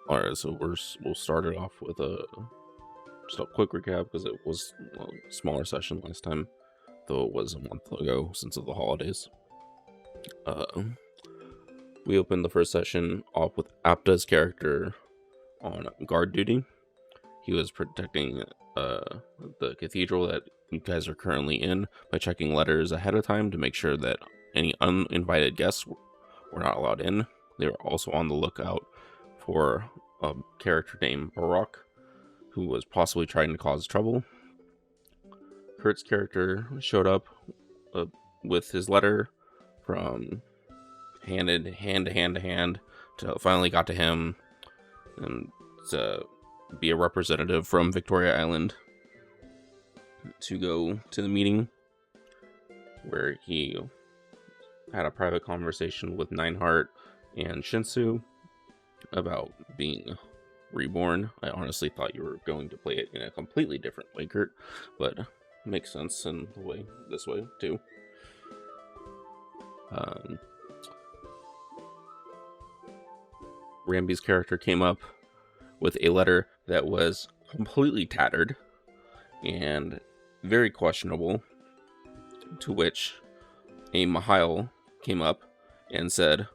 All right, so we'll start it off with just a quick recap because it was a smaller session last time, though it was a month ago since of the holidays. We opened the first session off with Apta's character on guard duty. He was protecting the cathedral that you guys are currently in by checking letters ahead of time to make sure that any uninvited guests were not allowed in. They were also on the lookout for a character named Baroq, who was possibly trying to cause trouble. Kurt's character showed up with his letter from hand to hand till finally got to him, and to be a representative from Victoria Island to go to the meeting, where he had a private conversation with Nineheart and Shinsu about being reborn. I honestly thought you were going to play it in a completely different way, Kurt, but it makes sense in the way this way too. Ramby's character came up with a letter that was completely tattered and very questionable, to which a Mihail came up and said,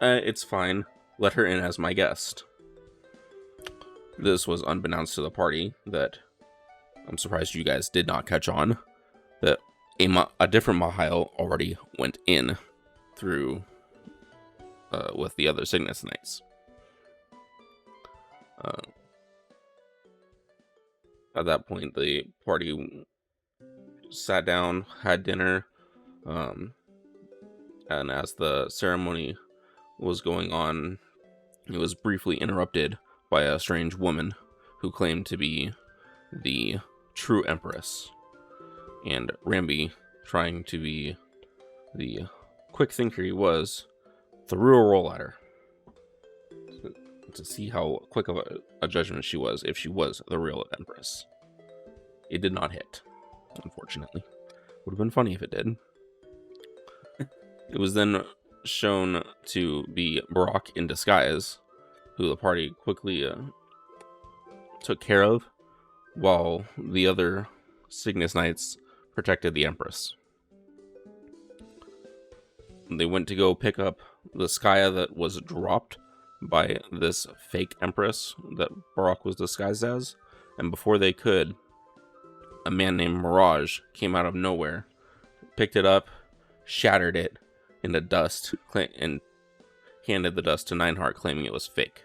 it's fine, let her in as my guest. This was unbeknownst to the party that I'm surprised you guys did not catch on, that a different Mihail already went in through with the other Cygnus Knights. At that point, the party sat down, had dinner, and as the ceremony was going on, it was briefly interrupted by a strange woman who claimed to be the true Empress. And Ramby, trying to be the quick thinker he was, threw a roll at her to see how quick of a judgment she was, if she was the real Empress. It did not hit, unfortunately. Would have been funny if it did. It was then shown to be Baroq in disguise, who the party quickly took care of, while the other Cygnus Knights protected the Empress. They went to go pick up the skaia that was dropped by this fake Empress that Baroq was disguised as, and before they could, a man named Mirage came out of nowhere, picked it up, shattered it into dust, and handed the dust to Nineheart, claiming it was fake.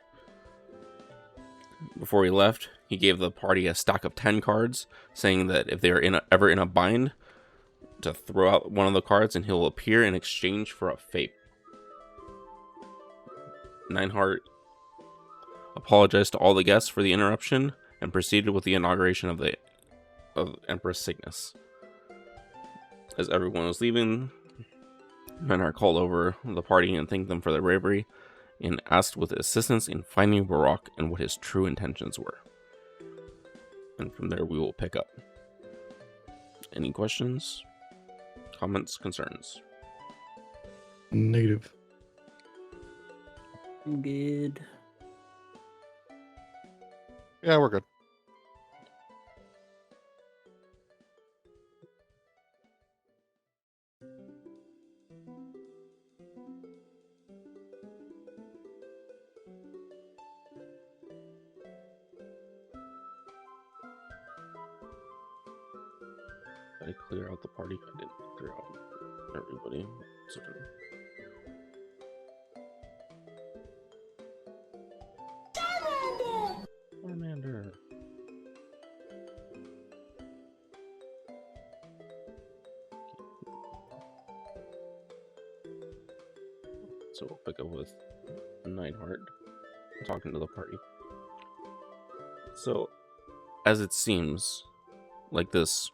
Before he left, he gave the party a stack of 10 cards, saying that if they are ever in a bind, to throw out one of the cards and he'll appear in exchange for a fate. Nineheart apologized to all the guests for the interruption and proceeded with the inauguration of Empress Cygnus. As everyone was leaving, Nineheart called over the party and thanked them for their bravery, and asked with assistance in finding Baroq and what his true intentions were. And from there we will pick up. Any questions? Comments? Concerns? Negative. I'm good. Yeah, we're good. Did I clear out the party? I didn't clear out everybody. Charmander! So we'll pick up with Nineheart talking to the party. So, as it seems, like this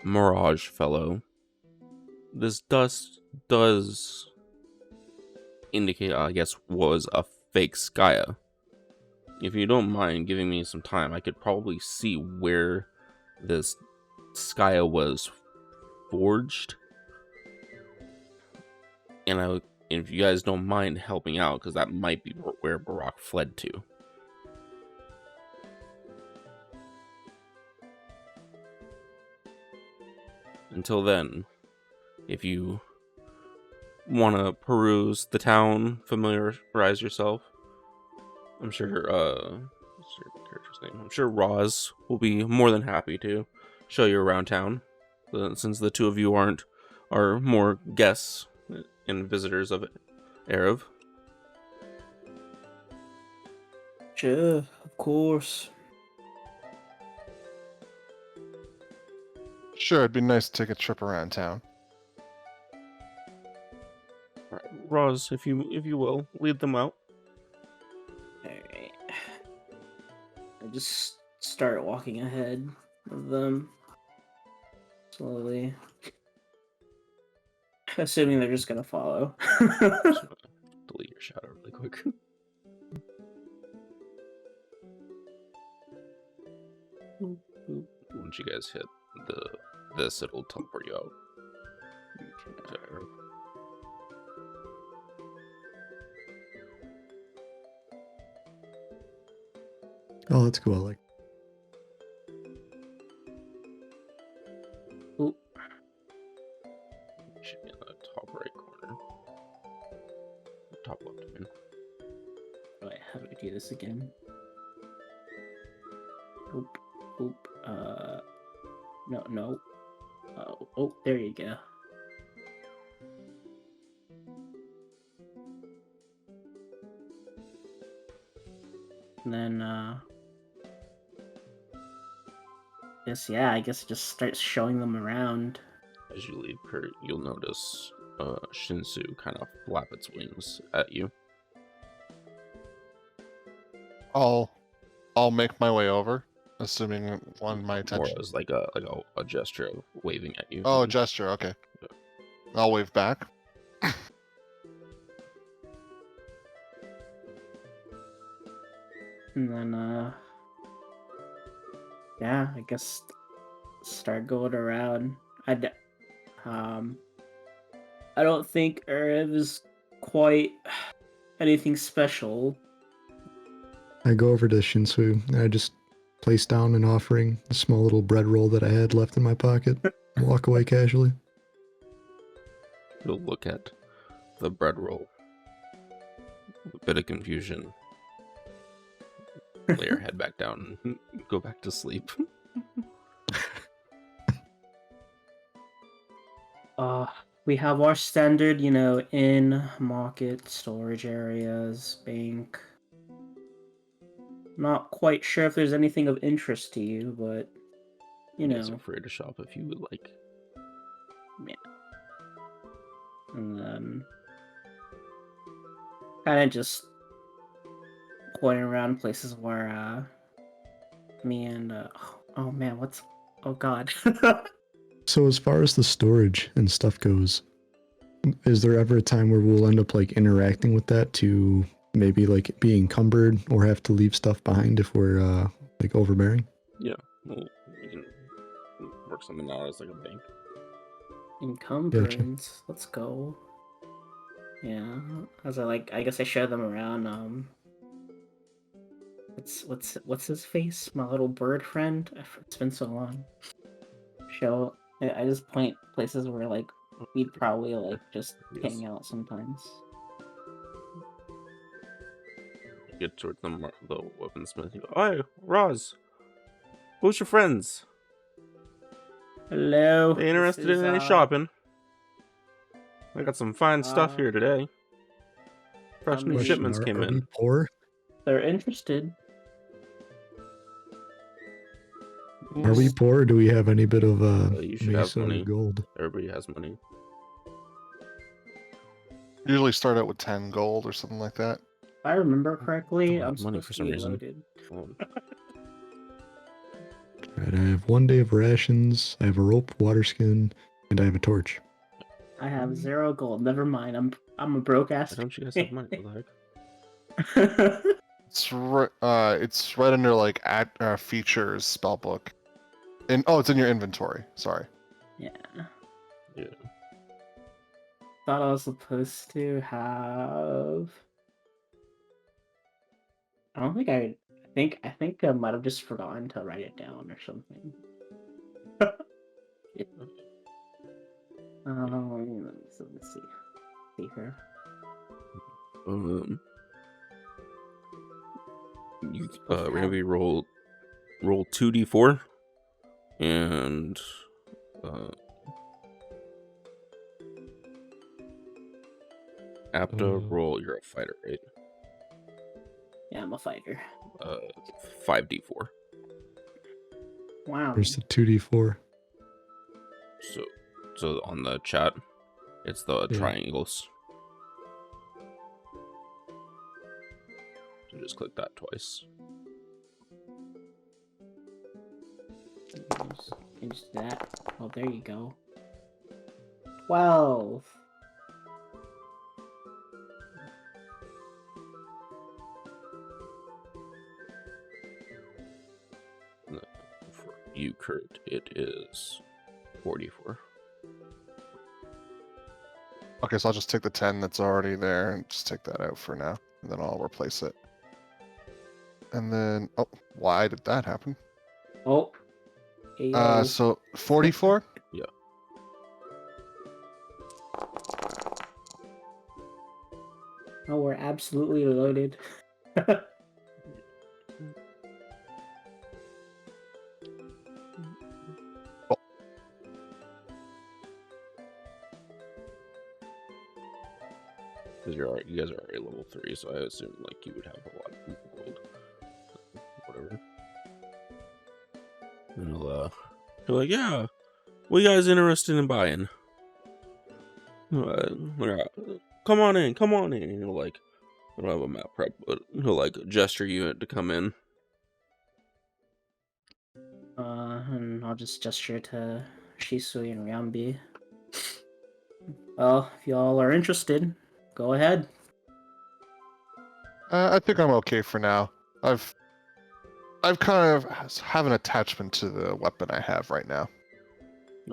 Mirage fellow, this dust does indicate, I guess, was a fake skaia. If you don't mind giving me some time, I could probably see where this skaia was forged, and if you guys don't mind helping out, because that might be where Baroq fled to. Until then, if you want to peruse the town, familiarize yourself, I'm sure, what's your character's name? I'm sure Roz will be more than happy to show you around town, since the two of you are more guests and visitors of Ereve. Sure, of course. Sure, it'd be nice to take a trip around town. All right, Roz, if you will, lead them out. Alright. I just start walking ahead of them. Slowly. Assuming they're just gonna follow. Just delete your shadow really quick. Once you guys hit this, it'll teleport you out. To Ereve. Oh, that's cool. I like. Oop. Should be in the top right corner. Top left, I mean. Wait, how do I do this again? Oop. Oop. No. Oh, there you go. And then, I guess it just starts showing them around. As you leave her, you'll notice Shinsu kind of flap its wings at you. I'll make my way over, assuming it won my More attention. as like a gesture of waving at you. Oh, a gesture. Okay. I'll wave back. And then, I guess start going around. I don't think Ereve is quite anything special. I go over to Shinsu and I just place down an offering, a small little bread roll that I had left in my pocket, and walk away casually. You'll look at the bread roll. A bit of confusion. Lay your head back down and go back to sleep. We have our standard, inn, market, storage areas, bank. Not quite sure if there's anything of interest to you, but You guys are free to shop if you would like. Yeah. And then kind of just pointing around places where me and oh man, oh god. So as far as the storage and stuff goes, is there ever a time where we'll end up like interacting with that to maybe like be encumbered or have to leave stuff behind if we're like overbearing? Yeah, well, we can work something out as like a bank. Encumbrance. Let's go. Yeah, as I guess I show them around. What's his face? My little bird friend. It's been so long. I just point places where like we'd probably like just hang out sometimes. You get towards the weaponsmith. You go, "Hey, Roz, who's your friends? Hello. They interested in any shopping? I got some fine stuff here today. Fresh new shipments came Are in. we poor? They're interested. Are we poor or do we have any bit of you should have mesa or money. gold? Everybody has money. Usually start out with 10 gold or something like that. If I remember correctly, Don't have I'm money supposed for to some be reason. loaded. Right, I have 1 day of rations, I have a rope, water skin, and I have a torch. I have 0 gold. Never mind. I'm a broke ass. Why don't you guys have money? What the heck? It's right under like features spellbook. It's in your inventory. Sorry. Yeah. Yeah. thought I was supposed to have. I don't think I think I might have just forgotten to write it down or something. Let's see here. You Randy roll 2d4 and Apta roll. You're a fighter, right? Yeah, I'm a fighter. 5d4. Wow. Where's the 2d4? So on the chat, it's the Yeah. triangles. So just click that twice. Change that. Oh, there you go. 12. For you, Kurt, it is 44. Okay, so I'll just take the 10 that's already there and just take that out for now, and then I'll replace it. And then, oh, why did that happen? Oh. Ayo. So 44? Yeah. Oh, we're absolutely loaded. Because you guys are already level 3, so I assume like you would have a lot of gold. Whatever. And you're like, yeah, what you guys interested in buying? Come on in. And he'll like, I don't have a map prep, but he'll like gesture you to come in. And I'll just gesture to Shisui and Ryambi. Well, if y'all are interested, go ahead. I think I'm okay for now. I've kind of have an attachment to the weapon I have right now.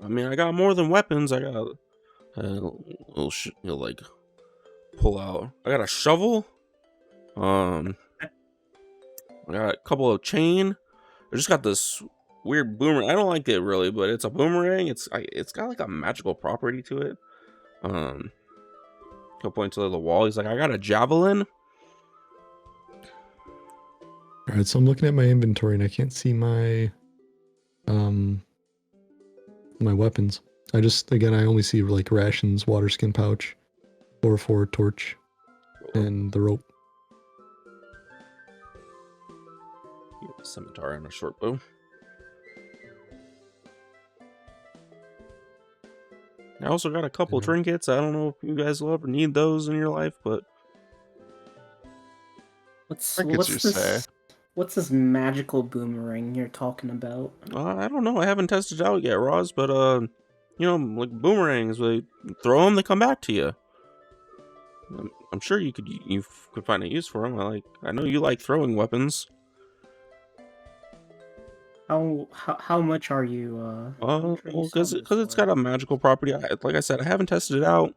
I mean, I got more than weapons. I got he'll like pull out. I got a shovel. I got a couple of chain. I just got this weird boomerang. I don't like it really, but it's a boomerang. It's got like a magical property to it. He'll point to the wall. He's like, I got a javelin. All right, so I'm looking at my inventory and I can't see my my weapons. I only see like rations, water skin pouch, 4x4 torch, and the rope. You have a scimitar and a short bow. I also got a couple trinkets. I don't know if you guys will ever need those in your life, but What's this magical boomerang you're talking about? I don't know. I haven't tested it out yet, Roz. But like boomerangs, they throw them, they come back to you. I'm sure you could find a use for them. I know you like throwing weapons. How much are you? Because it's got a magical property. Like I said, I haven't tested it out.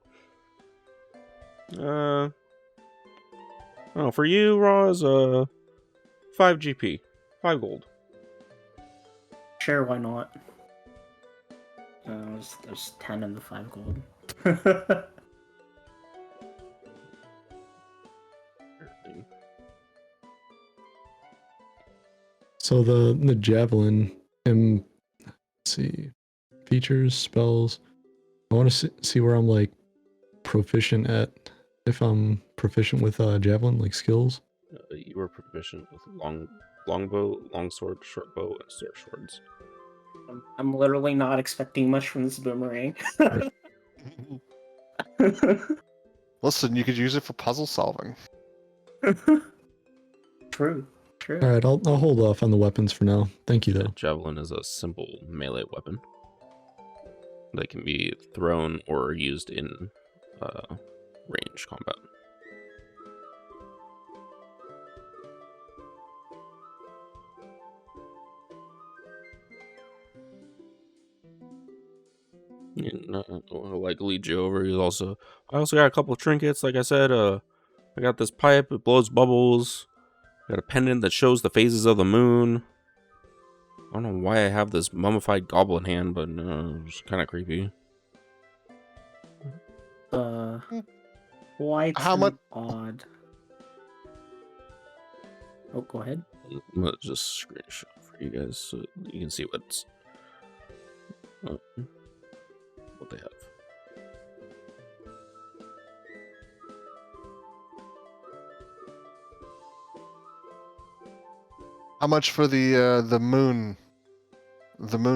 Oh, for you, Roz, 5 GP, 5 gold. Sure, why not? There's 10 in the 5 gold. So the javelin, let's see, features, spells. I want to see where I'm like proficient at. If I'm proficient with javelin, like skills. You were proficient with longbow, longsword, short bow, and short swords. I'm literally not expecting much from this boomerang. Listen, you could use it for puzzle solving. True. All right, I'll hold off on the weapons for now. Thank you, though. Javelin is a simple melee weapon that can be thrown or used in range combat. And, like lead you over. I also got a couple of trinkets. Like I said, I got this pipe. It blows bubbles. I got a pendant that shows the phases of the moon. I don't know why I have this mummified goblin hand, but it's kind of creepy. Quite How much? odd. Oh, go ahead. I'm gonna just screenshot for you guys so you can see what they have. How much for the moon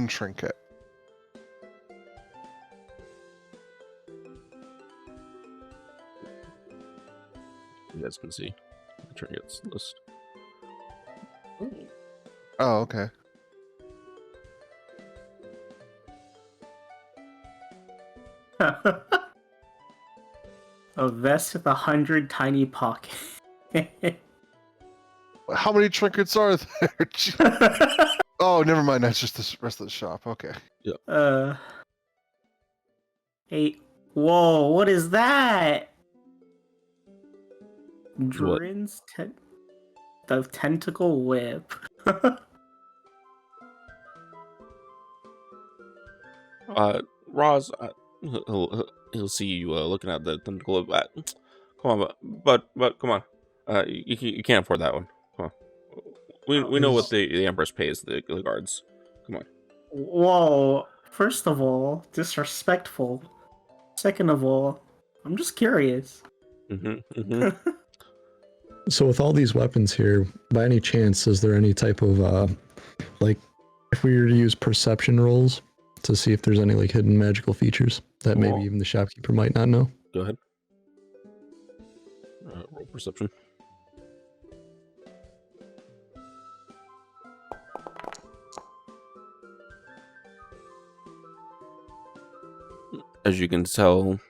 trinket? You guys can see the trinkets list. Oh, okay. A vest with 100 tiny pockets. How many trinkets are there? Oh, never mind. That's just the rest of the shop. Okay. Hey, whoa, what is that? What? Drin's the tentacle whip. Roz, he'll see you looking at the tentacle. Come on, but come on. You can't afford that one. Come on. We know what the Empress pays the guards. Come on. Whoa, first of all, disrespectful. Second of all, I'm just curious. So with all these weapons here, by any chance, is there any type of like, if we were to use perception rolls to see if there's any like hidden magical features that maybe even the shopkeeper might not know? Go ahead. Roll perception. As you can tell,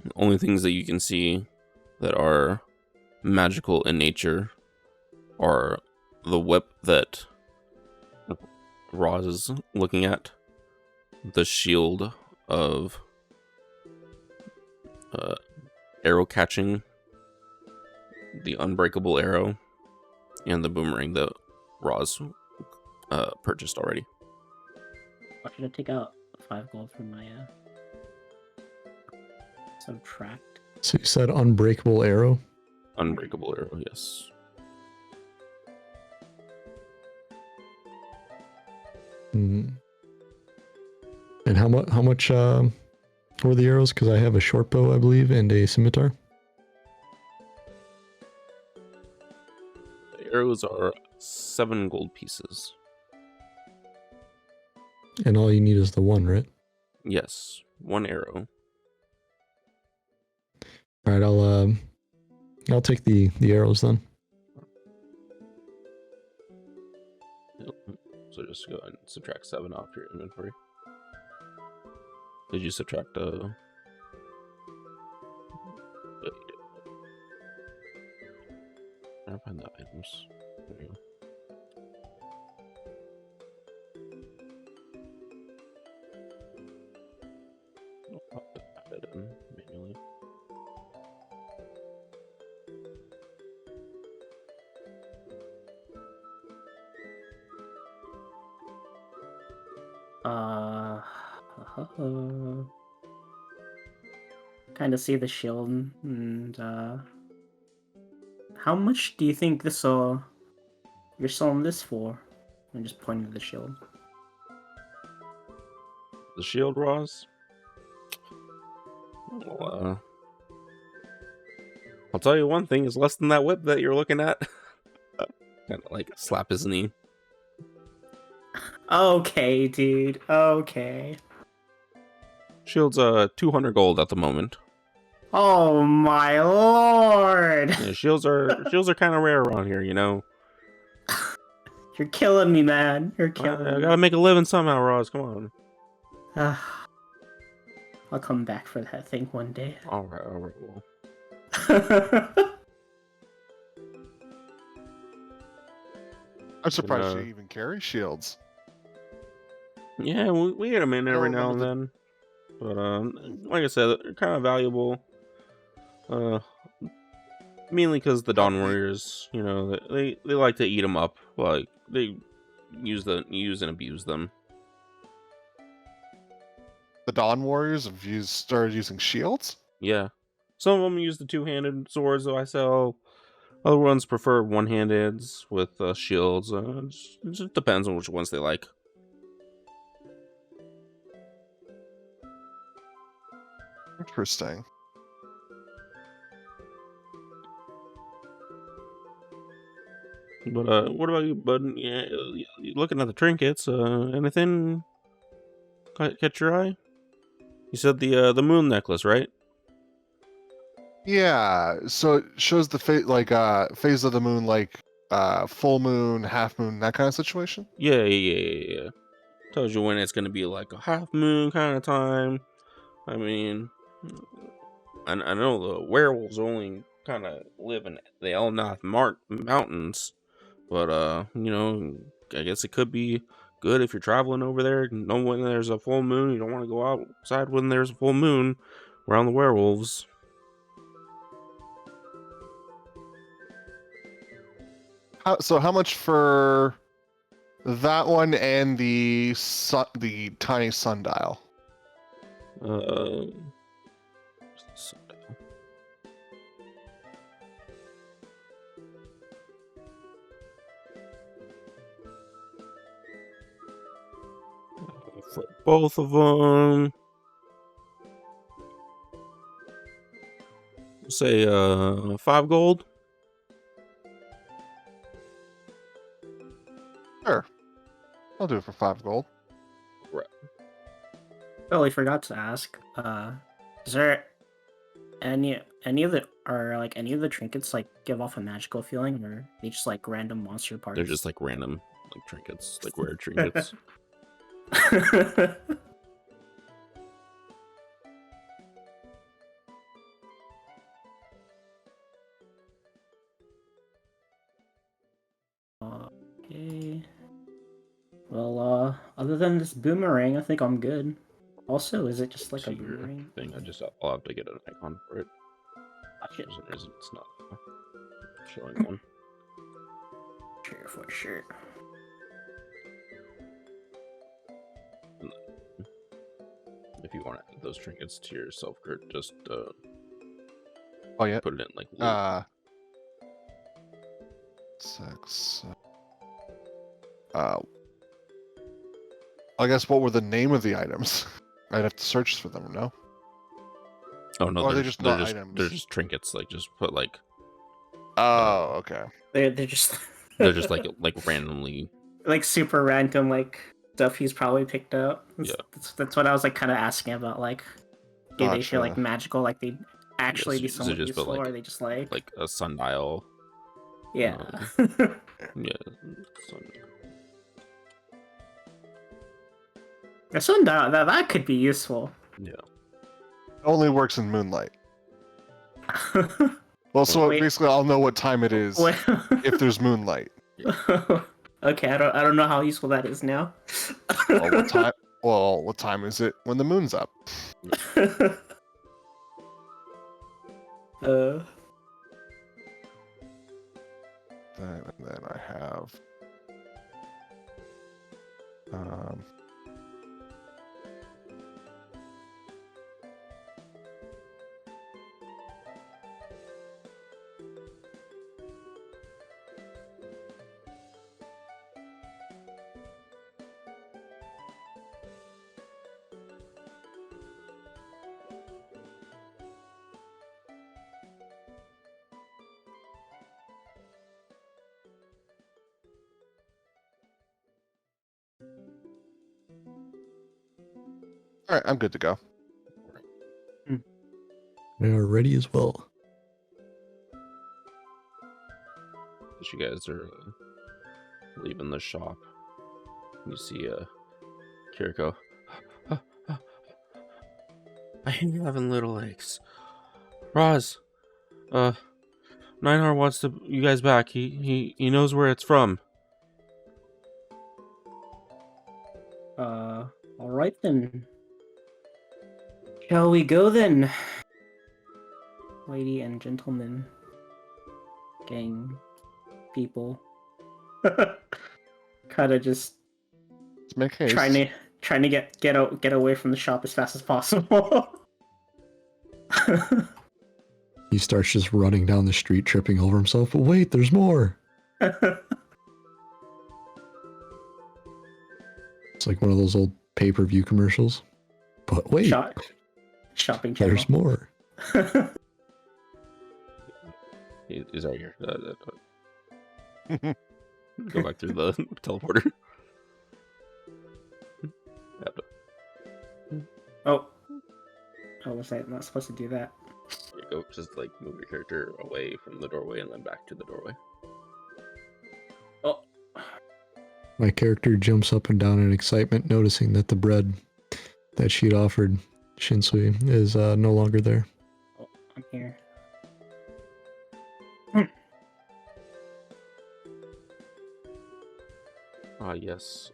the only things that you can see that are magical in nature are the whip that Roz is looking at, the shield of arrow catching, the unbreakable arrow, and the boomerang that Roz purchased already. I should take out 5 gold from my subtract. So you said unbreakable arrow? Unbreakable arrow, yes. And how much were the arrows? Because I have a short bow, I believe, and a scimitar. The arrows are 7 gold pieces. And all you need is the one, right? Yes, 1 arrow. All right, I'll take the arrows then. So just go ahead and subtract 7 off your inventory. Did you subtract Yeah, you did. I'll find the items. There you go. I'll add it in manually. Kind of see the shield, and how much do you think you're selling this for? I'm just pointing to the shield. The shield, Roz? Well, I'll tell you one thing, is less than that whip that you're looking at. Kind of like slap his knee. Okay, dude. Okay. Shield's 200 gold at the moment. Oh my lord! Yeah, shields are kind of rare around here, you know. You're killing me, man. You're killing I me. gotta make a living somehow, Roz. Come on. I'll come back for that thing one day. All right. Well. I'm surprised you even carry shields. Yeah, we get them in every now and then. But like I said, they're kind of valuable. Mainly because the Dawn Warriors, you know, they like to eat them up. Like they use and abuse them. The Dawn Warriors have started using shields. Yeah, some of them use the two-handed swords that I sell. Other ones prefer one-handed with shields. It just depends on which ones they like. Interesting. But what about you, bud? Yeah, looking at the trinkets, anything catch your eye? You said the moon necklace, right? Yeah, so it shows the phase of the moon, like full moon, half moon, that kind of situation. Yeah. Tells you when it's gonna be like a half moon kind of time. I mean, I know the werewolves only kind of live in the Elnath Mountains, but you know, I guess it could be good if you're traveling over there. Know when there's a full moon. You don't want to go outside when there's a full moon around the werewolves. So how much for that one and the tiny sundial? Uh, for both of them, say 5 gold. Sure, I'll do it for 5 gold. Right. Totally forgot to ask. Is there any of the trinkets like give off a magical feeling, or are they just like random monster parts? They're just like random like trinkets, like rare trinkets. Okay. Well, other than this boomerang, I think I'm good. Also, is it just like a See your boomerang? thing. I'll have to get an icon for it. Gotcha. For some reason, it's not showing one. Sure, for sure. If you want to add those trinkets to your self crit, just Oh yeah. put it in like loot. 6. I guess what were the name of the items? I'd have to search for them. No. Oh no, Or they're just not they're items? just trinkets. Like just put like Oh, okay. They're just they're just like randomly. like super random like stuff he's probably picked up. Yeah. That's what I was like kind of asking about. Like, do they feel like Gotcha. magical? Like they actually be so somewhat just put, useful, like- or are they just like a sundial. yeah? Yeah. A sundial that could be useful. Yeah. Only works in moonlight. Well, so Wait. basically, I'll know what time it is Wait. if there's moonlight. Okay, I don't know how useful that is now. Well, what time? Well, what time is it when the moon's up? And then I have. All right, I'm good to go. We are ready as well. As you guys are leaving the shop, you see Kiriko. I hate having little legs. Roz, Nineheart wants you guys back. He knows where it's from. All right then. Shall we go then, lady and gentlemen, gang, people? Kind of just Let's make haste. trying to get away from the shop as fast as possible. He starts just running down the street, tripping over himself. But wait, there's more. It's like one of those old pay-per-view commercials. But wait, Shopping channel. there's more. He's right here. Go back through the teleporter. Oh, was I not supposed to do that? You go, just like move your character away from the doorway and then back to the doorway. Oh, My character jumps up and down in excitement, noticing that the bread that she'd offered Shinsui is no longer there. oh, I'm here. Ah, yes.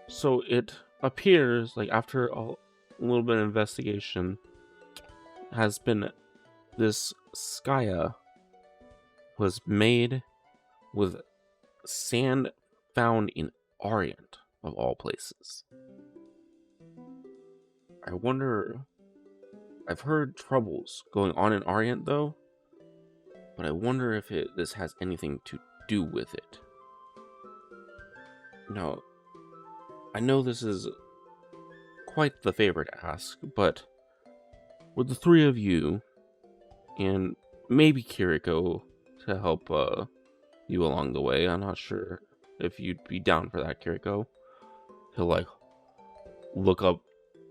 So it appears like after a little bit of investigation, has been this skaia was made with sand found in Ariant, of all places. I wonder. I've heard troubles going on in Ariant though, but I wonder if this has anything to do with it. Now, I know this is quite the favor to ask, but would the three of you, and maybe Kiriko to help you along the way, I'm not sure if you'd be down for that, Kiriko. He'll like look up,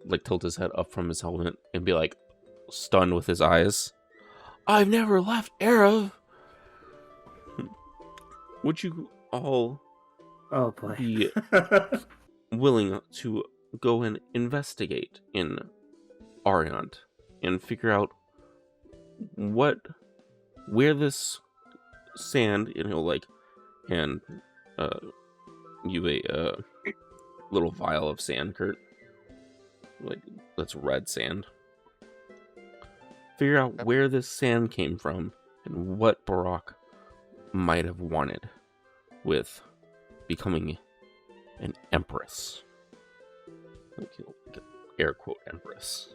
like tilt his head up from his helmet and be like stunned with his eyes. I've never left Ereve. Would you all Oh boy. be willing to go and investigate in Ariant and figure out where this sand, like, and you a little vial of sand, Kurt, like that's red sand. Figure out where this sand came from and what Baroq might have wanted with becoming an empress. Air quote empress.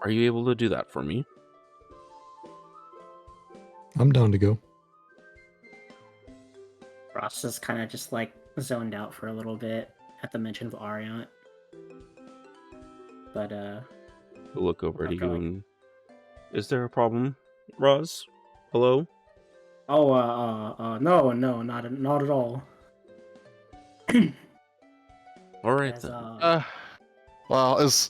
Are you able to do that for me? I'm down to go. Ross is kind of just like zoned out for a little bit at the mention of Ariant. But He'll look over at I'm you going. and... Is there a problem, Roz? Hello? Oh, no, not at all. Alright As, then. Well, as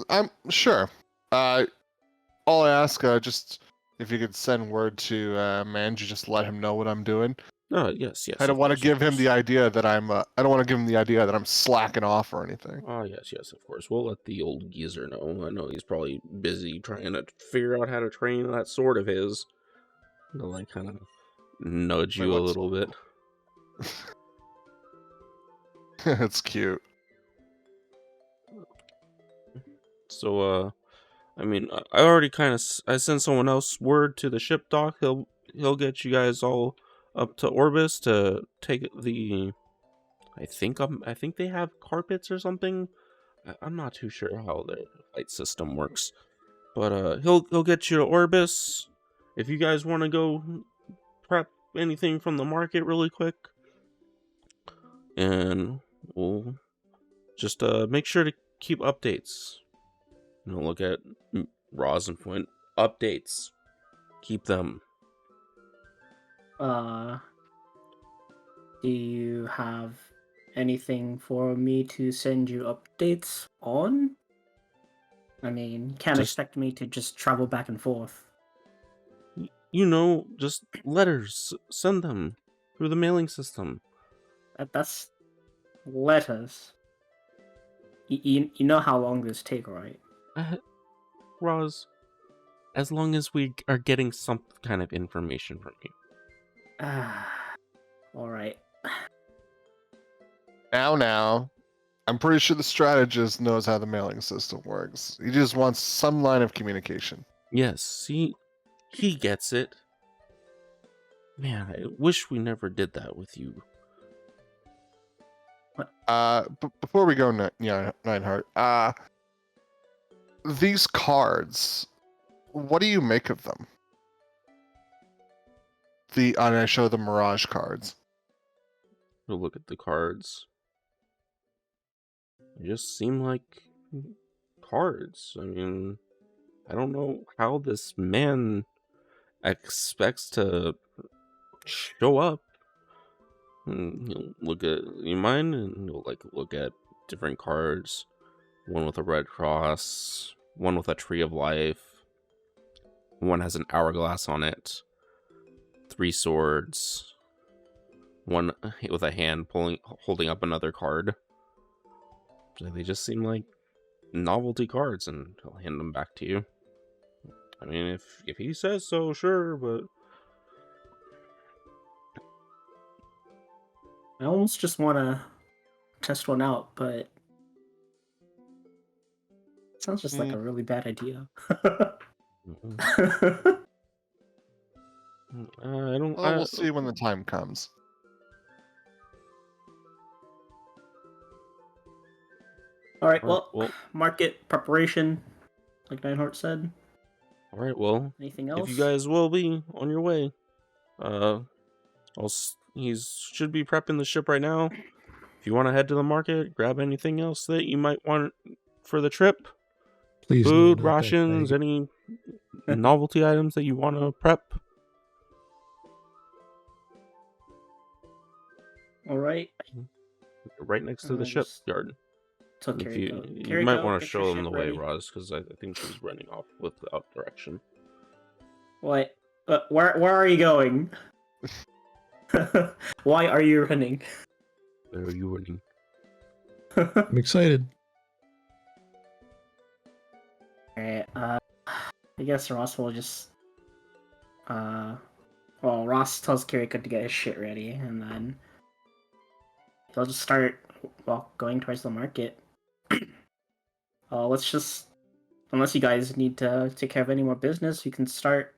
I'm sure. All I ask, just if you could send word to Manji, just let him know what I'm doing. Oh, yes. I don't of want to course, give of him course. the idea that I'm. I don't want to give him the idea that I'm slacking off or anything. Oh, yes, of course. We'll let the old geezer know. I know he's probably busy trying to figure out how to train that sword of his. He'll, like, kind of nudge Wait, you a what's- little bit. It's cute. So, I mean, I already kind of... I sent someone else word to the ship dock. He'll get you guys all up to Orbis to take the... I think they have carpets or something. I'm not too sure how their flight system works, but he'll get you to Orbis. If you guys want to go prep anything from the market really quick, and we'll just make sure to keep updates. Look at Roz and Point updates. Keep them. Do you have anything for me to send you updates on? I mean, can't expect me to just travel back and forth. Just letters. Send them through the mailing system. That's letters. You know how long this take, right? Roz, as long as we are getting some kind of information from you. All right. Now. I'm pretty sure the strategist knows how the mailing system works. He just wants some line of communication. Yes, he gets it. Man, I wish we never did that with you. Before we go, Nightheart, these cards, what do you make of them? And I show the Mirage cards. We'll look at the cards. They just seem like cards. I mean, I don't know how this man expects to show up. And you'll look at mine, and you'll look at different cards. One with a red cross, one with a tree of life, one has an hourglass on it, 3 swords, one with a hand holding up another card. They just seem like novelty cards, and he'll hand them back to you. I mean, if he says so, sure, but I almost just want to test one out, but it sounds just like a really bad idea. I don't. Well, we'll see when the time comes. All right. Alright, Well, market preparation, like Nightheart said. All right. Well, Anything else? if you guys will be on your way, he should be prepping the ship right now. If you want to head to the market, grab anything else that you might want for the trip. Please, no, Food, not that rations, bag. any novelty items that you want to prep. All right. Right next to the shipyard. So If Kiriko. you might want to get your show him ship the way, ready. Roz, because I think she's running off without direction. What? Where are you going? Why are you running? Where are you running? I'm excited. Alright, I guess Ross will just well, Ross tells Kiriko to get his shit ready, and then he'll just start going towards the market. Let's just, unless you guys need to take care of any more business, we can start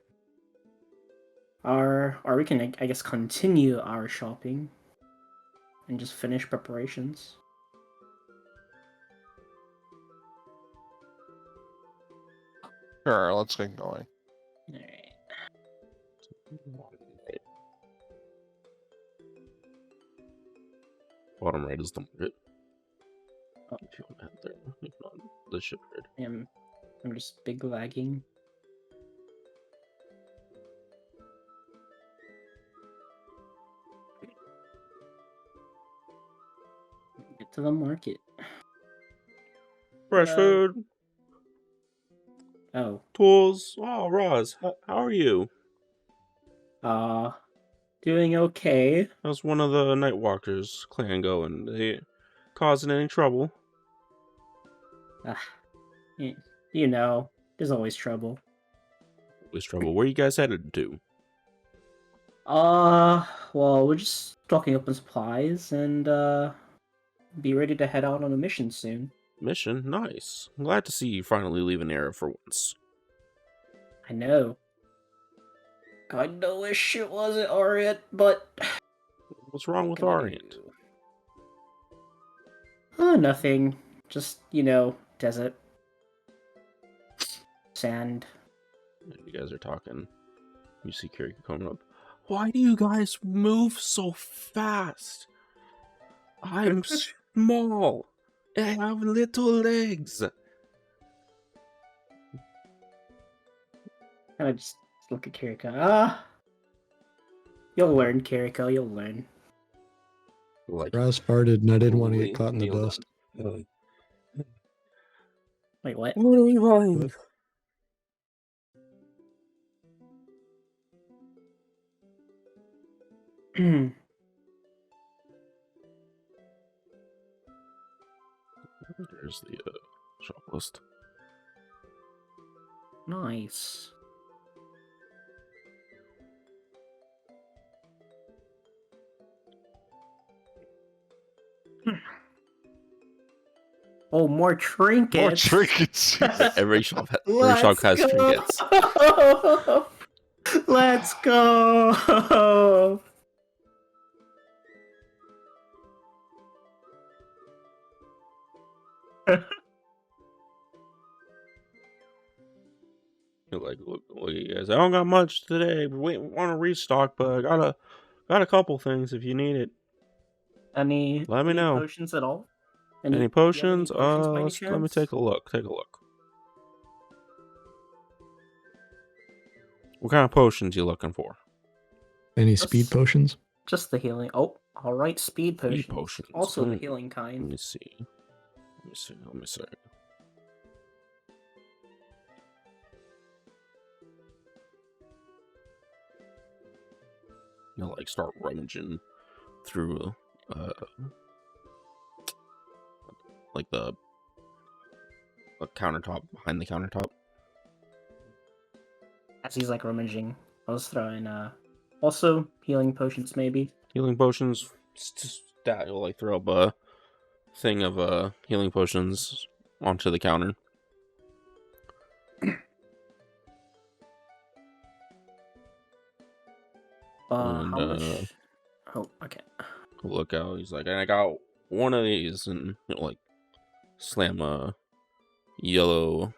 or we can, I guess, continue our shopping and just finish preparations. Sure, let's get going. Alright. Bottom right is the market. Oh. If you want to head there, if not, the shipyard. I'm just big lagging. Get to the market. Fresh food, Oh. tools. Oh, Roz, how are you? Doing okay. How's one of the Nightwalkers clan going? They causing any trouble? You know, there's always trouble. Always trouble. Where you guys headed to? Well, we're just stocking up on supplies and, be ready to head out on a mission soon. Mission? Nice. I'm glad to see you finally leaving Ereve for once. I know. I know wish shit wasn't Ariant, but... What's wrong with Gonna Ariant? do? Oh, nothing. Just, desert. Sand. You guys are talking. You see Kiriko coming up. Why do you guys move so fast? I'm small. I have little legs. And I just look at Kiriko. You'll learn, Kiriko, you'll learn. Like, Ross farted and I didn't want to totally get caught in the nailed dust. on. Wait, what? What are we buying? There's the shop list. Nice. Oh, more More trinkets. trinkets. Every shop has trinkets. Go. Let's go. You're like, look, you guys. I don't got much today. But we want to restock, but I got a couple things if you need it. Any Let me know. potions at all? Any Do you have potions? potions by any Let me chance? take a look. Take a look. What kind of potions you looking for? Any speed Just- potions? Just the healing. Oh, all right, speed potions. Speed potions. Also the Oh, healing Let kind. me see. Let me see. Let me see. You'll like start rummaging through like the countertop behind the countertop. As he's like rummaging, I was throwing also healing potions maybe. Healing potions. Stat. You'll like throw up a thing of healing potions onto the counter. And, How much? Oh, okay. Look out. He's like, and I got one of these, and he'll like slam a yellow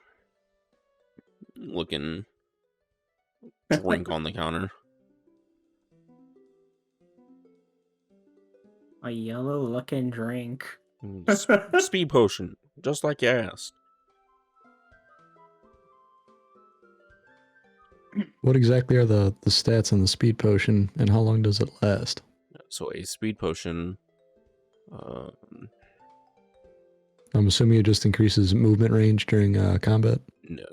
looking drink on the counter. A yellow looking drink. Speed potion, just like you asked. What exactly are the stats on the speed potion, and how long does it last? So a speed potion, I'm assuming it just increases movement range during combat. no.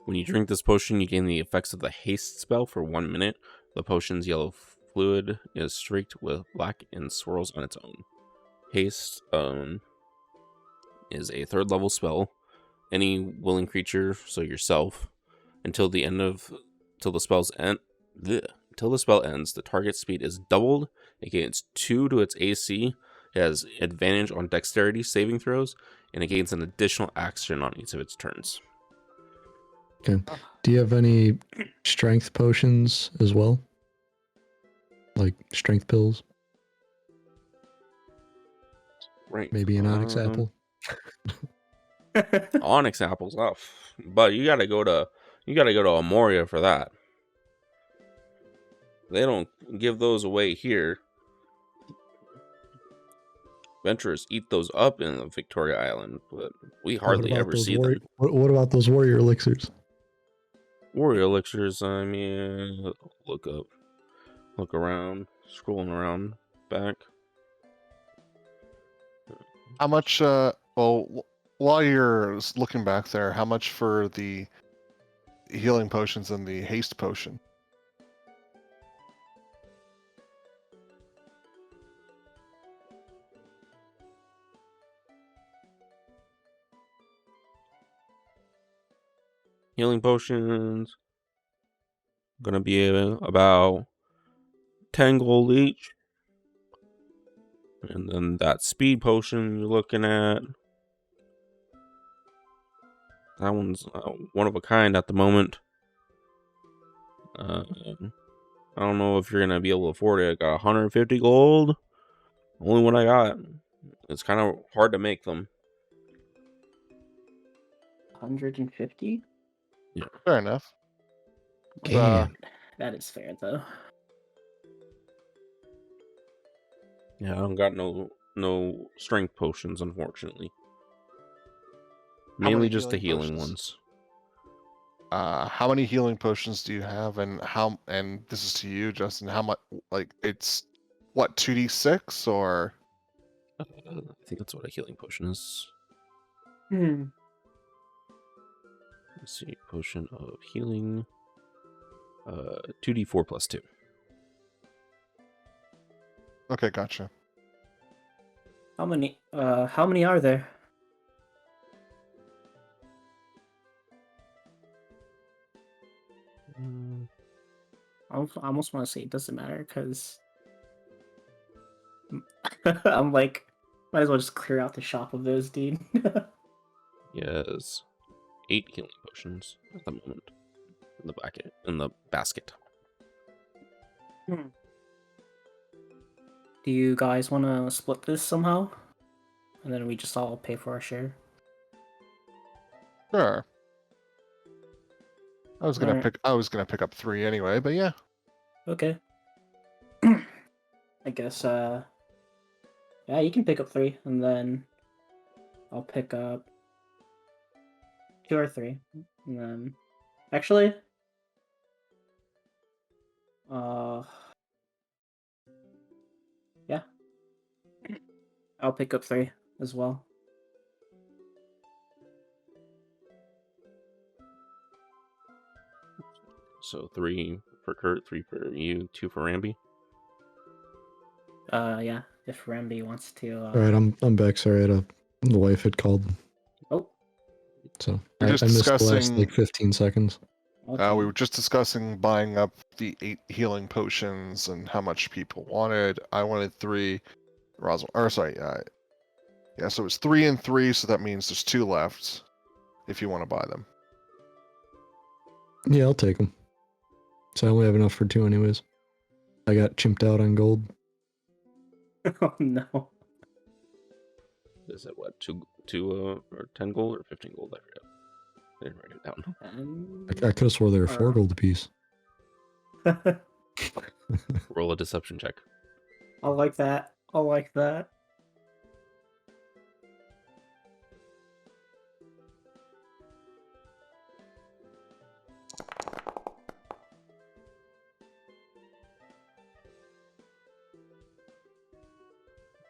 When you drink this potion, you gain the effects of the haste spell for 1 minute. The potion's yellow fluid is streaked with black and swirls on its own. Haste is a 3rd level spell. Any willing creature, so yourself, until the spell ends, the target speed is doubled. It gains 2 to its AC. It has advantage on dexterity saving throws, and it gains an additional action on each of its turns. Okay. Do you have any strength potions as well? Like strength pills? Right. Maybe an onyx apple? Onyx apples off. But you gotta go to Amoria for that. They don't give those away here. Adventurers eat those up in the Victoria Island, but we hardly ever see them. What about those warrior elixirs? Warrior elixirs, I mean, look around, scrolling around back. How much? Well, while you're looking back there, how much for the healing potions and the haste potion? Healing potions, gonna be about 10 gold each. And then that speed potion you're looking at, that one's one of a kind at the moment. I don't know if you're gonna be able to afford it. I got 150 gold. Only what I got. It's kind of hard to make them. 150? Fair enough. Damn. That is fair though. Yeah, I don't got no strength potions, unfortunately. How Mainly many just the healing healing potions? ones. How many healing potions do you have, and how? And this is to you, Justin. How much? Like, it's what, 2d6 or? I think that's what a healing potion is. Hmm. Let's see, potion of healing. 2d4 plus 2. Okay, gotcha. How many are there? I almost want to say it doesn't matter because I'm like, might as well just clear out the shop of those, dude. Yes. 8 healing potions at the moment. In the basket. Do you guys want to split this somehow? And then we just all pay for our share? Sure. I was Alright. gonna pick up 3 anyway, but yeah. Okay. I guess, yeah, you can pick up 3, and then I'll pick up 2 or 3. And then, actually, yeah, I'll pick up 3 as well. So 3 for Kurt, 3 for you, 2 for Ramby. Yeah, if Ramby wants to, All right, I'm back. Sorry, the wife had called, Oh, so We're I just missed the last discussing- like 15 seconds. okay. We were just discussing buying up the 8 healing potions and how much people wanted. I wanted 3. Yeah, so it's 3 and 3, so that means there's 2 left. If you want to buy them. Yeah, I'll take them. So I only have enough for 2 anyways. I got chimped out on gold. Oh no. Is it what, 2 or 10 gold or 15 gold? I forget. I didn't write it down. I could have swore they were 4 gold apiece. Roll a deception check. I like that. I like that.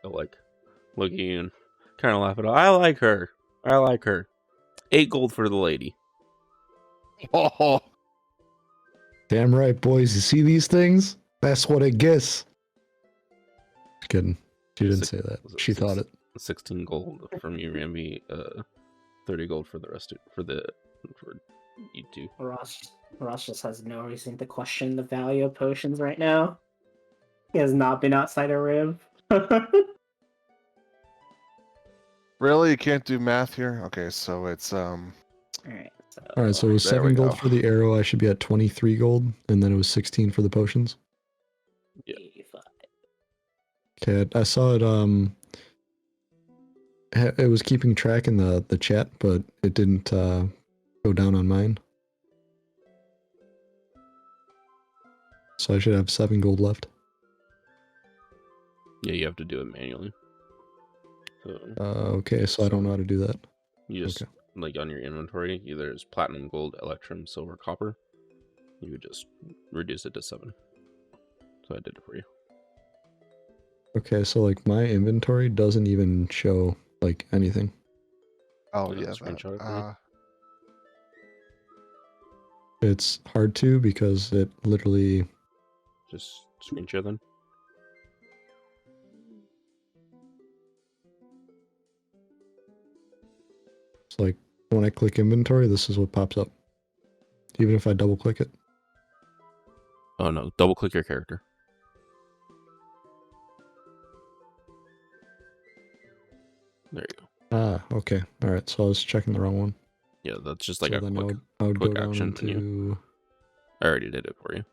I like look at you and kind of laugh at it. I like her. I like her. 8 gold for the lady. Oh, Damn right, boys. You see these things? That's what it gets. Just kidding. She didn't say that. Was it She thought it. 16 gold from you, Ramby. 30 gold for the rest for you two. Ross just has no reason to question the value of potions right now. He has not been outside of Riv. really? You can't do math here? Okay, so it's Alright, All right, so it was There we 7 gold go. for the arrow. I should be at 23 gold, and then it was 16 for the potions. Yeah. 85. Okay, I saw it. It was keeping track in the chat, but it didn't go down on mine. So I should have 7 gold left. Yeah, you have to do it manually. So Okay, so I don't know how to do that. you just okay. like on your inventory, either it's platinum, gold, electrum, silver, copper. You would just reduce it to 7. So I did it for you. Okay, so like my inventory doesn't even show like anything. oh Yeah, yeah, screenshot it for you. It's hard to because it literally. Just screen share then. It's like when I click inventory, this is what pops up. Even if I double click it. Oh no, double click your character. There you go. Ah, okay. All right. So I was checking the wrong one. Yeah, that's just like so a then quick. I would go quick down action into. menu. I already did it for you.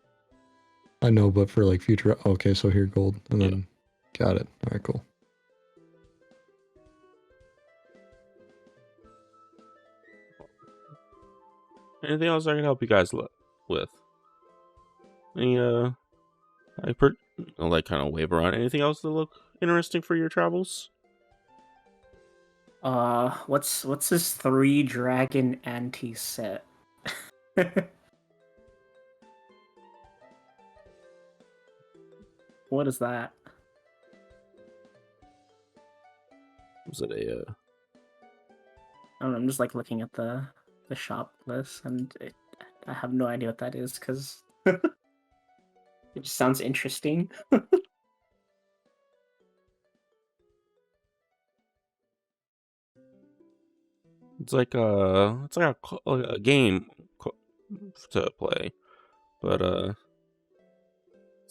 I know, but for like future. Okay, so here gold, and Yeah. then got it. All right, cool. Anything else I can help you guys with? Any I'll like kind of wave around. Anything else that look interesting for your travels? What's this 3 dragon anti set? What is that? Was it a I don't know, I'm just like looking at the shop list, and I have no idea what that is because it just sounds interesting. It's like a game to play, but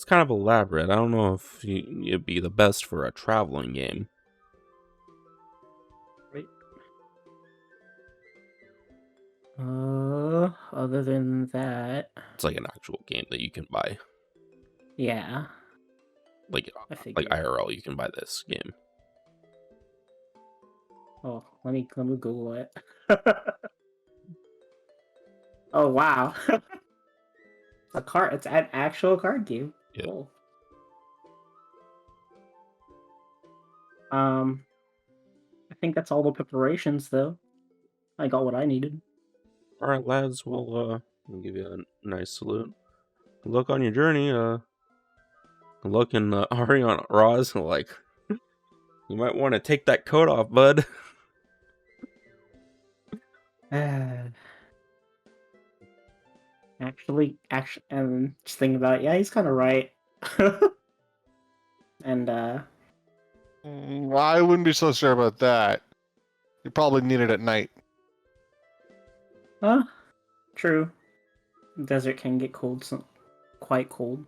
It's kind of elaborate. I don't know if it'd be the best for a traveling game. Right. Other than that, It's like an actual game that you can buy. yeah, Like I figured. IRL, you can buy this game. Oh, let me Google it. Oh wow, It's an actual card game. Yeah. Cool. I think that's all the preparations, though. I got what I needed. All right, lads. We'll give you a nice salute. Good luck on your journey. Good luck in Ariant, Roz. Like, you might want to take that coat off, bud. Actually, and just thinking about it, yeah, he's kind of right. And I wouldn't be so sure about that. You probably need it at night. true. Desert can get cold, quite cold.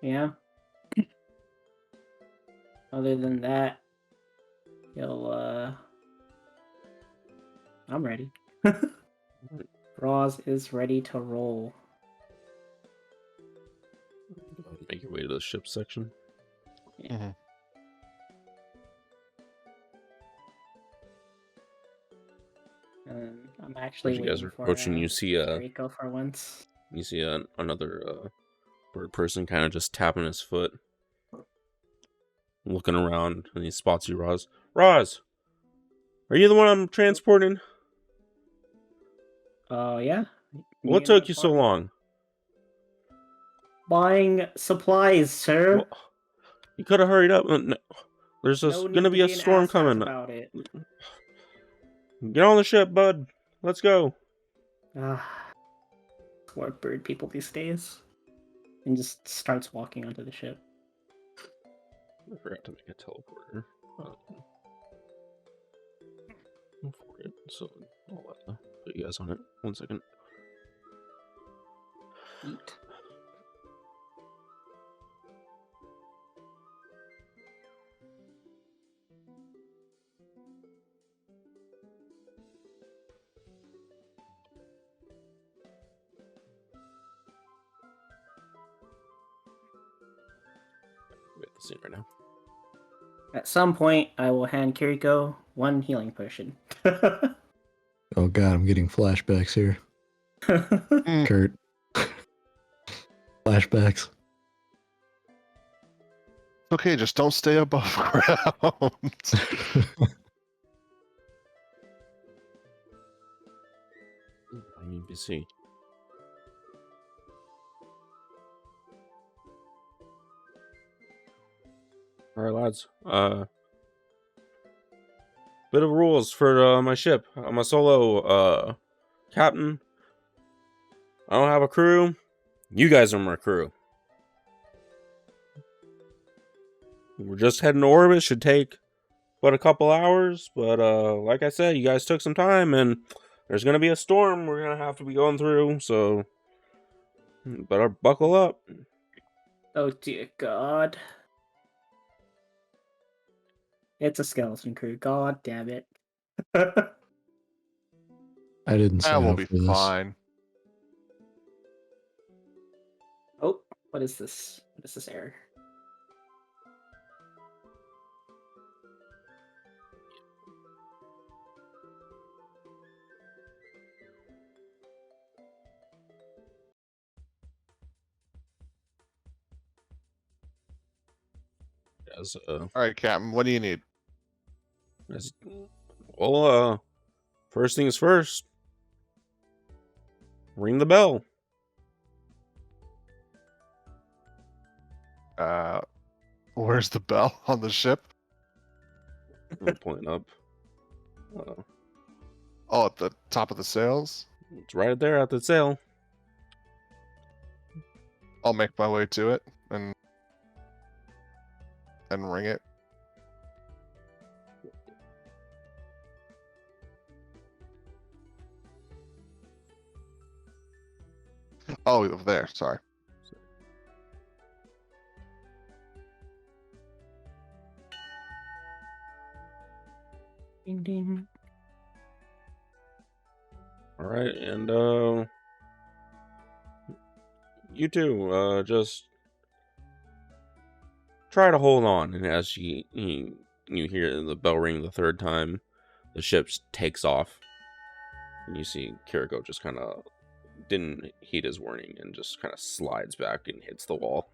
Yeah. Other than that, he'll I'm ready. Roz is ready to roll. Go ahead and make your way to the ship section. Yeah. Mhm. I'm actually As you guys waiting are for approaching, you see Rico for once. another bird person kind of just tapping his foot, looking around, and he spots you, Roz. Roz, are you the one I'm transporting? Yeah. What took you so long? Buying supplies, sir. Well, you could have hurried up. There's No gonna need be to a be an storm asshat coming. about it. Get on the ship, bud. Let's go. Poor bird people these days. And just starts walking onto the ship. I forgot to make a teleporter for it, so I'll put you guys on it. 1 second. Eat. We have the scene right now. At some point, I will hand Kiriko one healing potion. Oh god, I'm getting flashbacks here. Kurt. Flashbacks. Okay, just don't stay above ground. I'm NPC. Alright, lads. Bit of rules for my ship. I'm a solo captain. I don't have a crew. You guys are my crew. We're just heading to orbit. Should take but a couple hours, but like I said, you guys took some time, and there's gonna be a storm we're gonna have to be going through, so better buckle up. Oh dear God. It's a skeleton crew. God damn it. I didn't That sign will up be for this. fine. Oh, what is this? What is this error? As All right, Captain, what do you need? as well, first things first. Ring the bell. Where's the bell on the ship? I'm pulling up. Oh, at the top of the sails? It's right there at the sail. I'll make my way to it and ring it. Oh, over there. Sorry. Ding ding. All right, and you two, just try to hold on. And as you hear the bell ring the third time, the ship takes off, and you see Kiriko just kind of didn't heed his warning and just kind of slides back and hits the wall.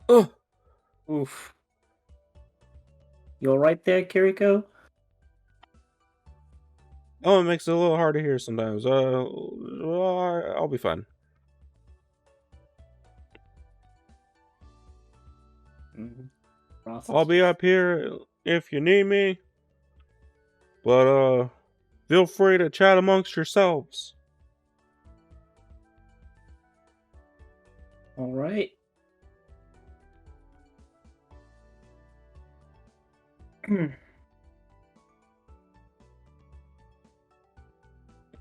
Oh, Oof. You alright there, Kiriko? oh, it makes it a little hard to hear sometimes. Well, I'll be fine. I'll be up here if you need me. But feel free to chat amongst yourselves. Alright.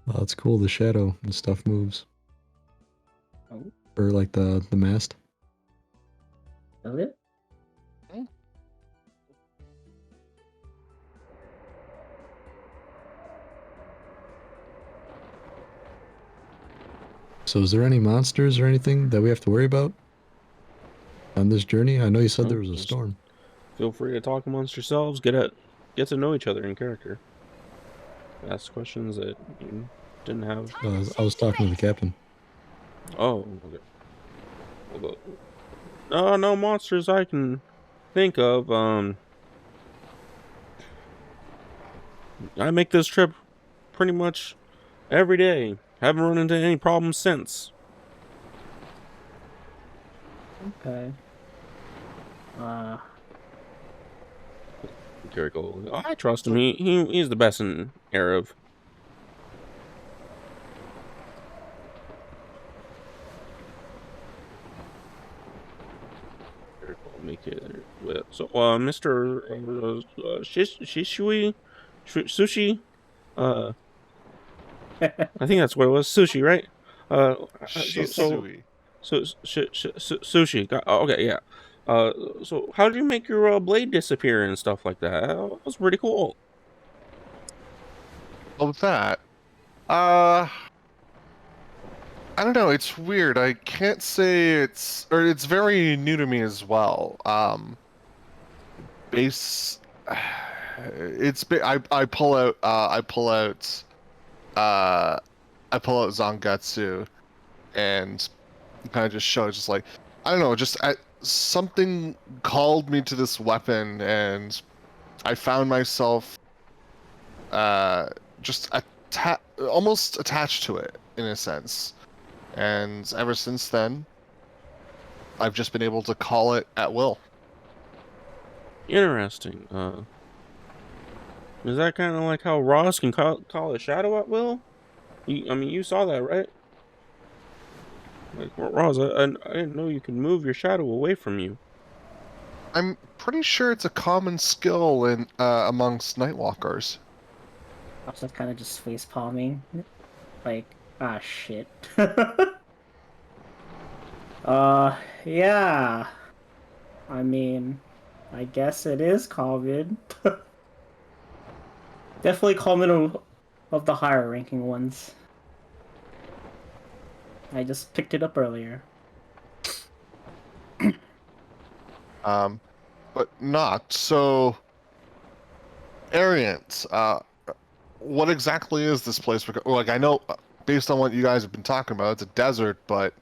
Oh, it's cool. The shadow and stuff moves. Oh, Or like the mast. is it? So is there any monsters or anything that we have to worry about on this journey? I know you said No, there was a just- storm. Feel free to talk amongst yourselves. Get to know each other in character. Ask questions that you didn't have. I was talking to the captain. Oh, okay. Well, no monsters I can think of. I make this trip pretty much every day. Haven't run into any problems since. Okay. Kiriko, I trust him. He's the best in Ereve. Make it so, Mr. Shishui, Sushi, I think that's what it was. Sushi, right? Shisui. Sushi. Okay, yeah. So how did you make your blade disappear and stuff like that? That was pretty cool. Oh, that. I don't know. It's weird. I can't say it's very new to me as well. Base. I pull out Zangetsu and kind of just show it, just like, I don't know, something called me to this weapon, and I found myself just almost attached to it in a sense. And ever since then, I've just been able to call it at will. Interesting. Is that kind of like how Ross can call a shadow at will? You saw that, right? Like, Ross, I didn't know you could move your shadow away from you. I'm pretty sure it's a common skill in amongst Nightwalkers. I was kind of just face palming. Like, ah, shit. Yeah. I mean, I guess it is common. Definitely common of the higher ranking ones. I just picked it up earlier. But not so. Ariant, what exactly is this place? Like, I know, based on what you guys have been talking about, it's a desert, but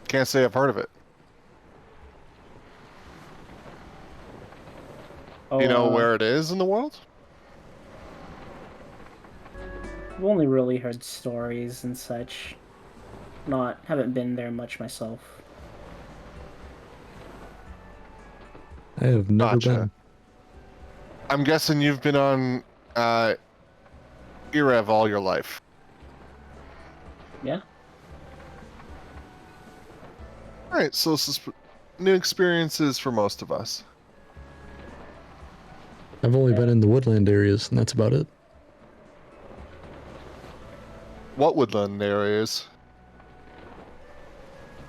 can't say I've heard of it. Oh, Do you know where it is in the world? I've only really heard stories and such. Haven't been there much myself. I have never Gotcha. been. I'm guessing you've been on Ereve all your life. Yeah. Alright, so this is new experiences for most of us. I've only been in the woodland areas, and that's about it. What woodland areas?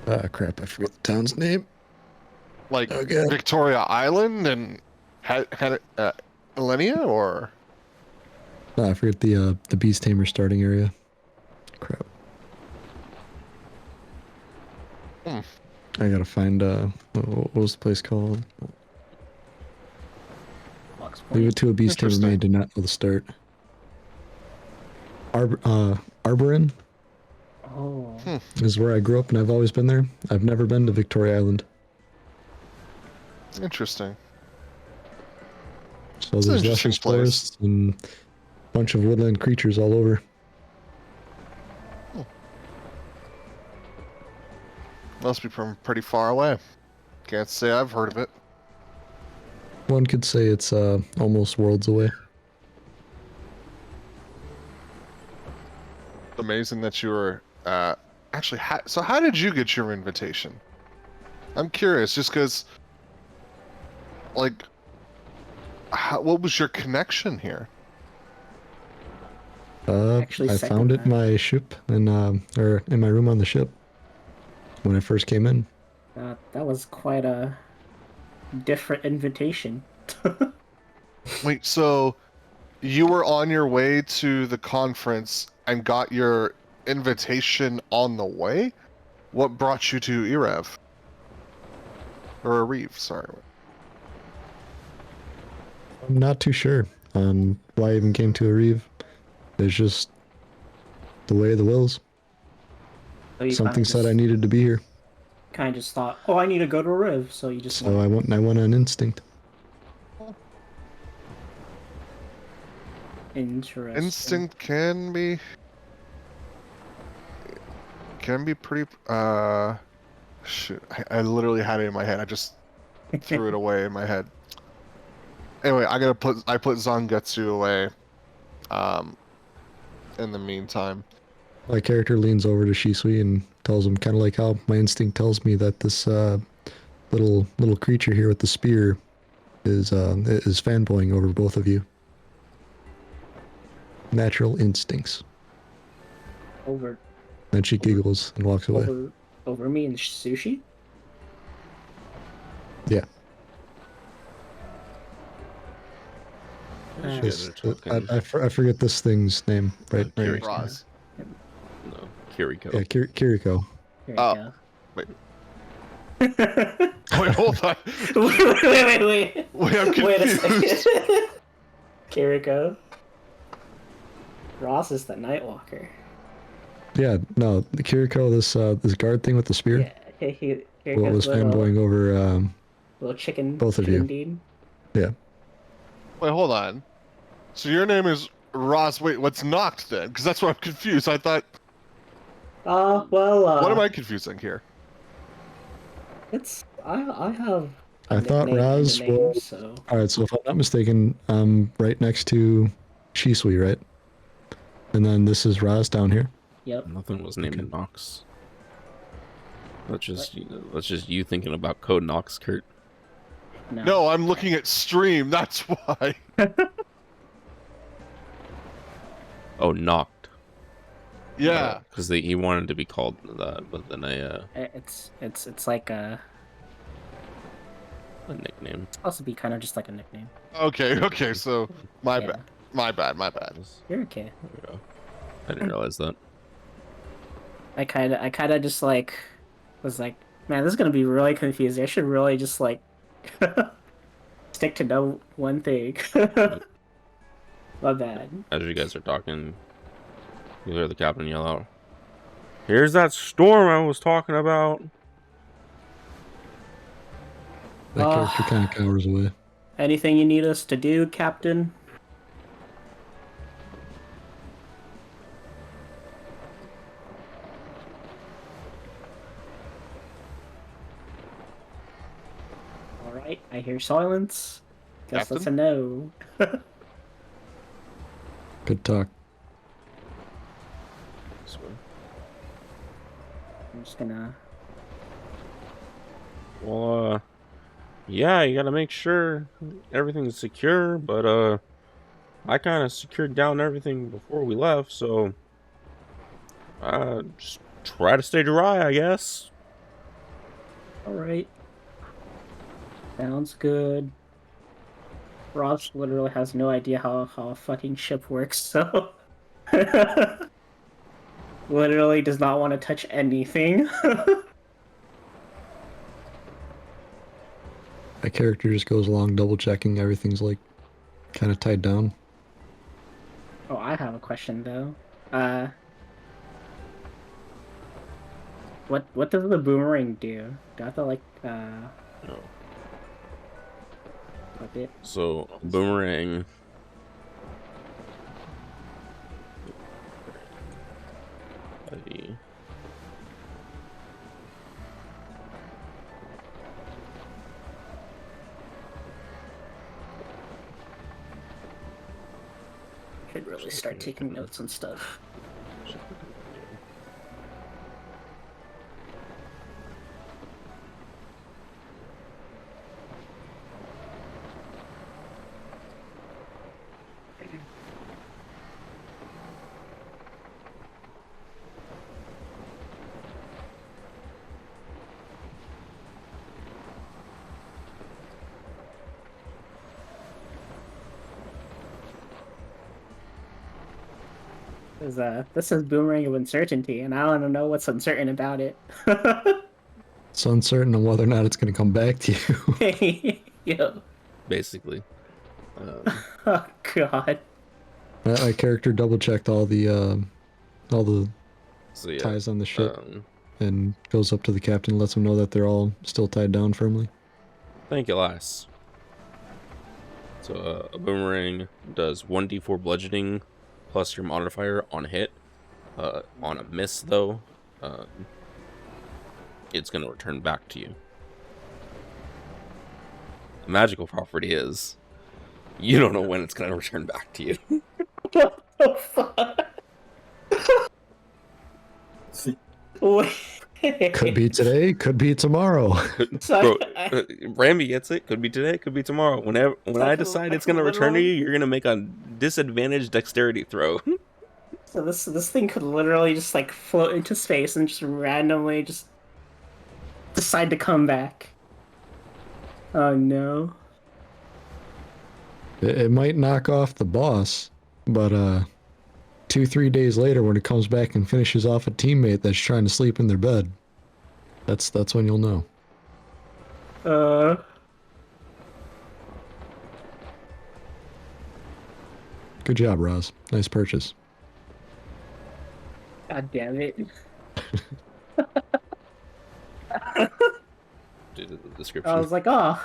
Ah, crap, I forget the town's name. Like Okay. Victoria Island and Elenia, or? Ah, I forget the Beast Tamer starting area. Crap. Hmm. I gotta find, what was the place called? Fox Leave Point. it to a Beast Tamer Interesting. may did not know the start. Arborin Oh. Hmm. is where I grew up and I've always been there. I've never been to Victoria Island. Interesting. So It's an there's interesting luscious place. forests and a bunch of woodland creatures all over. Must be from pretty far away. Can't say I've heard of it. One could say it's almost worlds away. Amazing that you were actually. So how did you get your invitation? I'm curious, just because, like, what was your connection here? Actually, I second found it in that. my ship and or in my room on the ship when I first came in. That was quite a different invitation. Wait, so you were on your way to the conference and got your invitation on the way? What brought you to Ereve? Or Ereve, sorry. I'm not too sure why I even came to Ereve. It's just the way of the wills. So you Something said I needed to be here, kind of just thought, oh, I need to go to Riv, so you just so I went on instinct. Interesting. Instinct can be pretty shoot, I literally had it in my head. I just threw it away in my head. Anyway, I put Zangetsu away in the meantime. My character leans over to Shisui and tells him, kind of like how my instinct tells me that this little creature here with the spear is fanboying over both of you. Natural instincts. Over Then she giggles and walks away. over me and sushi. Yeah. You guys This- are talking. I forget this thing's name. Right. Kiriko. Roz. No, Kiriko. Yeah, Kiriko. Here Oh. you go. Wait. wait, Wait, hold on. wait. Wait, I'm Wait a confused. second. Kiriko. Ross is the Nightwalker. Yeah, no, the Kiriko, this guard thing with the spear. Yeah, Kiriko's What was fanboying over little chicken. both of chicken you. Deed. Yeah. Wait, hold on. So your name is Ross. Wait, what's Noct then? Because that's why I'm confused. I thought. Well. What am I confusing here? It's I have. I thought nickname and a Raz name, was... so Alright, so if I'm not mistaken, right next to Shisui, right? And then this is Raz down here. yep. Nothing was named Nox. That's just you thinking about Code Nox, Kurt. No, I'm looking at stream. That's why. Oh, Noct. Yeah. Because he wanted to be called that, but then It's like a nickname. also be kind of just like a nickname. Okay. Okay. So my Yeah. bad. My bad. My bad. You're okay. There we go. I didn't realize that. I kind of just like was like, man, this is gonna be really confusing. I should really just like stick to no one thing. My bad. As you guys are talking, you hear the captain yell out, "Here's that storm I was talking about." That character kind of cowers away. Anything you need us to do, Captain? All right, I hear silence. Guess that's a Captain? no. Good talk. I'm just gonna. Well, yeah, you gotta make sure everything's secure, but I kind of secured down everything before we left, so Just try to stay dry, I guess. All right. Sounds good. Ross literally has no idea how a fucking ship works, so literally does not want to touch anything. My character just goes along double checking everything's like kind of tied down. Oh, I have a question though. What does the boomerang do? Do I have to like No. flip it? So boomerang. Heavy. Should really start taking notes and stuff. This is Boomerang of Uncertainty, and I don't know what's uncertain about it. It's uncertain on whether or not it's going to come back to you. Yo. Basically. Oh god. My character double checked all the So yeah. ties on the ship and goes up to the captain, lets him know that they're all still tied down firmly. Thank you, lass. So a boomerang does 1d4 bludgeoning plus your modifier on hit. On a miss, though, it's going to return back to you. The magical property is you don't know when it's going to return back to you. What the fuck? Wait. Could be today, could be tomorrow. Bro, Ramby gets it. Could be today, could be tomorrow. When I decide it's going to return to you, you're going to make a disadvantaged dexterity throw. So this thing could literally just like float into space and just randomly just decide to come back. Oh no. It might knock off the boss, but 2-3 days later when it comes back and finishes off a teammate that's trying to sleep in their bed, that's when you'll know. Good job, Roz. Nice purchase. God damn it. Due to the description. I was like, oh.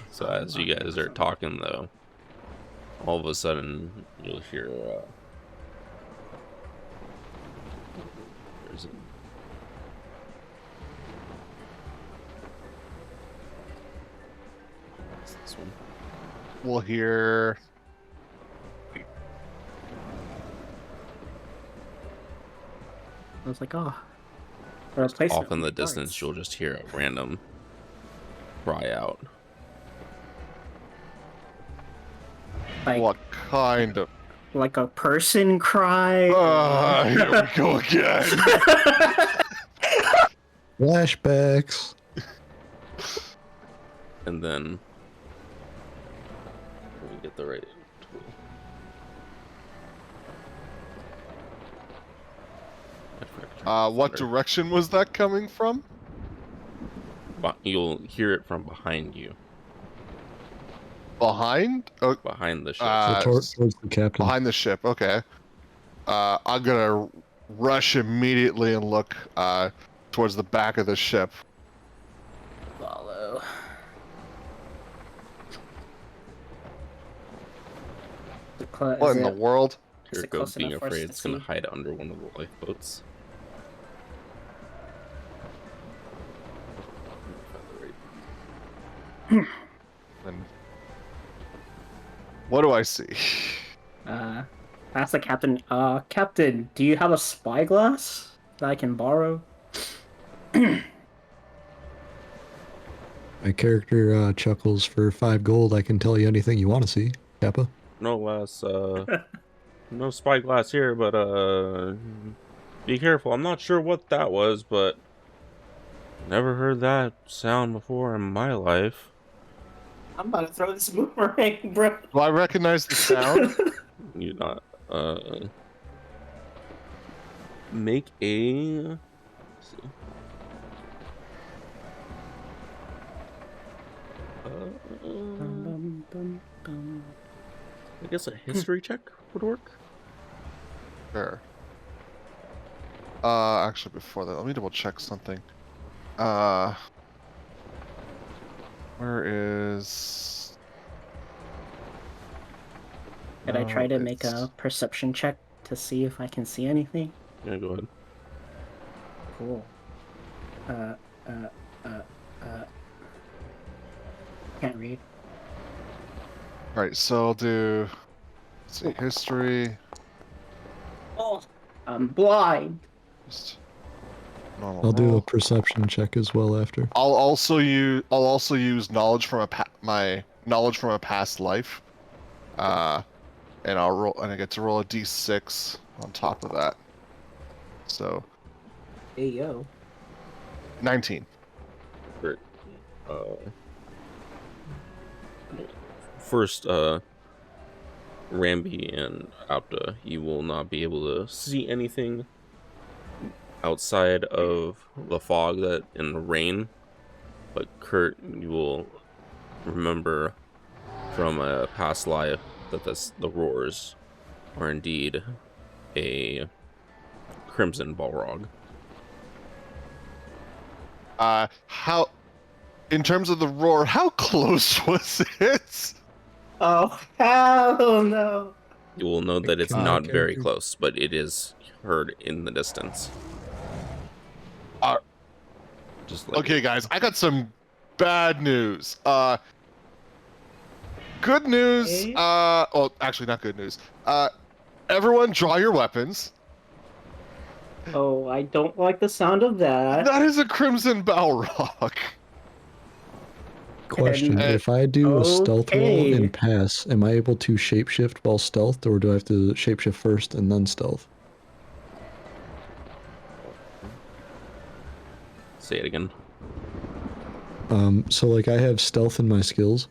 So as you guys are talking, though, all of a sudden you'll hear there's this one. We'll hear. I was like, oh. A replacement Off in the for parts. distance, you'll just hear a random cry out. Like, What kind of? like a person cry. Here we go again. Flashbacks. And then we get the right tool. What direction was that coming from? You'll hear it from behind you, Behind? Oh, behind the ship. So towards the captain. behind the ship. Okay. I'm gonna rush immediately and look towards the back of the ship. Follow. What in the world? Here is it it goes, close being enough for us afraid to it's gonna see? hide under one of the lifeboats. And what do I see? Ask the captain. Captain, do you have a spyglass that I can borrow? My character chuckles. For 5 gold, I can tell you anything you want to see, Kappa. no less, no spyglass here, but, be careful. I'm not sure what that was, but never heard that sound before in my life. I'm about to throw this boomerang, bro. Do I recognize the sound? You not, make a, let's see. Bum, bum, bum. I guess a history check would work. Sure. Actually, before that, let me double check something. Where is? Could I try No, to make a it's- perception check to see if I can see anything? Yeah, go ahead. Cool. Can't read. All right, so I'll do. Let's see, history. Oh, I'm blind. Just normal I'll do a roll. perception check as well after. I'll also use knowledge from my knowledge from a past life, and I'll roll, and I get to roll a d6 on top of that. So Hey yo. 19. Great. First, Rambi and Apta, you will not be able to see anything outside of the fog that in the rain. But Kurt, you will remember from a past life that the roars are indeed a crimson Balrog. How, in terms of the roar, how close was it? Oh hell no. You will know that it's Can not my very character- close, but it is heard in the distance. Uh, Just like Okay, guys, I got some bad news. Good news. Okay. Well, actually, not good news. Everyone, draw your weapons. Oh, I don't like the sound of that. That is a crimson Balrog. Question: And- if I do a stealth roll Okay. and pass, am I able to shapeshift while stealthed, or do I have to shapeshift first and then stealth? say it again. So like I have stealth in my skills.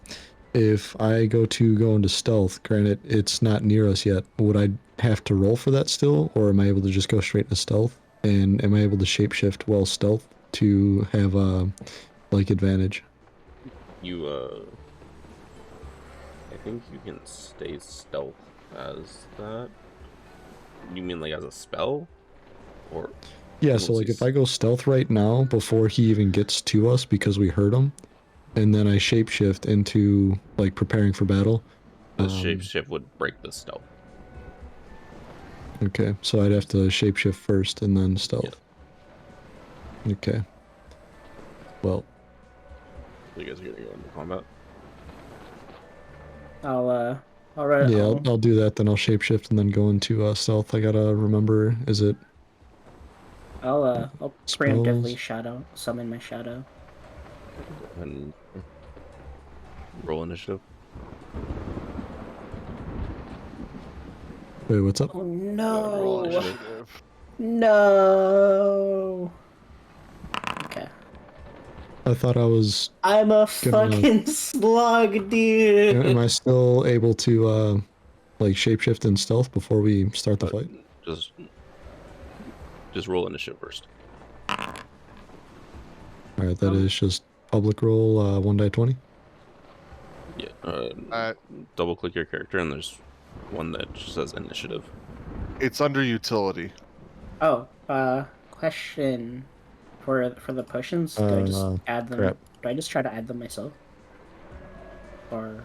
If I go into stealth, granted it's not near us yet, would I have to roll for that still, or am I able to just go straight into stealth? And am I able to shapeshift while stealth to have like advantage? You I think you can stay stealth as that. You mean like as a spell? Or Yeah, so like if I go stealth right now before he even gets to us because we heard him, and then I shapeshift into like preparing for battle. the shapeshift would break the stealth. Okay, so I'd have to shapeshift first and then stealth. Okay. Well, So you guys are gonna go into combat. I'll yeah, I'll do that. Then I'll shapeshift and then go into stealth. I gotta remember. Is it? I'll preemptively Spells. shadow summon my shadow. And roll initiative. Wait, what's up? Oh Roll no! initiative. No. Okay. I thought I was. I'm a Gonna- fucking slug, dude. Am I still able to like shapeshift and stealth before we start the fight? Just roll initiative first. All right, that is just public roll 1d20. Yeah. Double click your character and there's one that just says initiative. It's under utility. Oh, question for the potions. Do I just add them? crap. Do I just try to add them myself? Or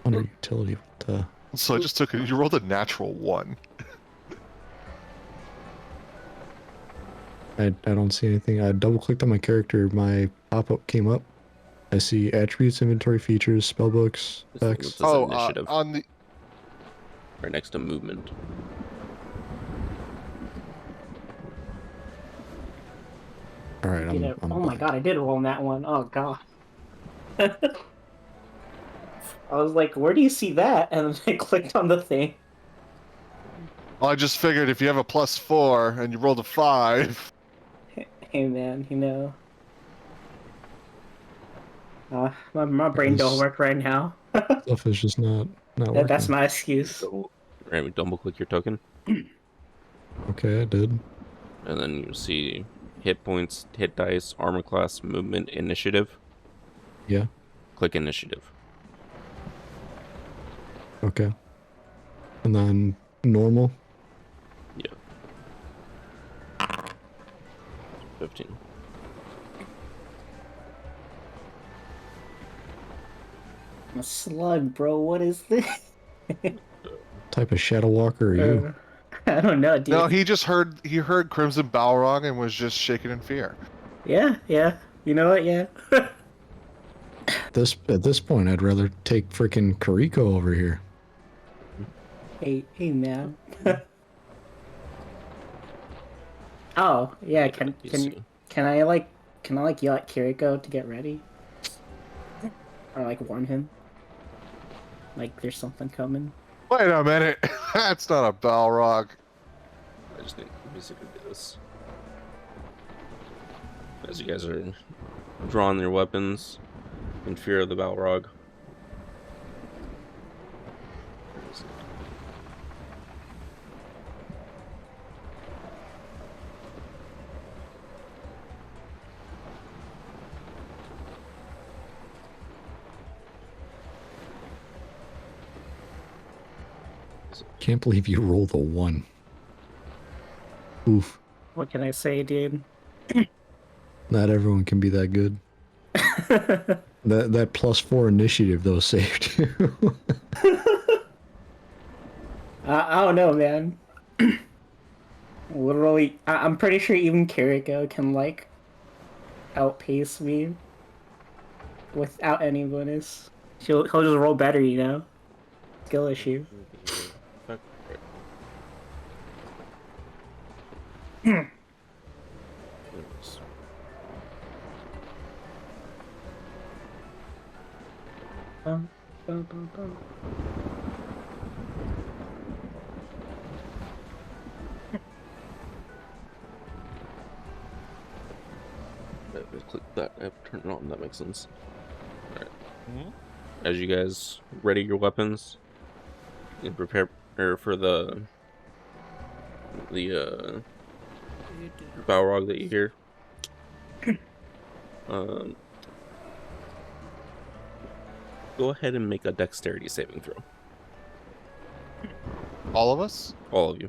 Under utility. What the? So I just took it. You rolled a natural 1. I don't see anything. I double clicked on my character. My pop up came up. I see attributes, inventory features, spellbooks, This is- specs. this is initiative. On the Right next to movement. All right, oh my god, I did roll on that one. Oh god. I was like, where do you see that? And then I clicked on the thing. Well, I just figured if you have a +4 and you rolled a 5. Hey man, you know. My brain don't This work right now. stuff is just not working. That's my excuse. Double click your token, Okay, I did. and then you see hit points, hit dice, armor class, movement, initiative. Yeah. Click initiative. Okay. And then normal. Yeah. 15. I'm a slug, bro. What is this? Type of shadow walker are you? I don't know, dude. No, he heard Crimson Balrog and was just shaking in fear. Yeah. You know what? Yeah. At this point, I'd rather take freaking Kariko over here. Hey, man. Oh, yeah. Can I yell at Kiriko to get ready? Or like warn him? Like there's something coming. Wait a minute, that's not a Balrog. I just need to basically do this. As you guys are drawing your weapons in fear of the Balrog. Can't believe you rolled a 1. Oof. What can I say, dude? Not everyone can be that good. That +4 initiative though saved you. I don't know, man. Literally, I'm pretty sure even Kiriko can like outpace me without any bonus. He'll just roll better, you know. Skill issue. Bum, bum, bum, bum. Click that, turn it on, that makes sense. Alright. As you guys ready your weapons and prepare for the Balrog that you hear. Go ahead and make a dexterity saving throw. All of us? All of you.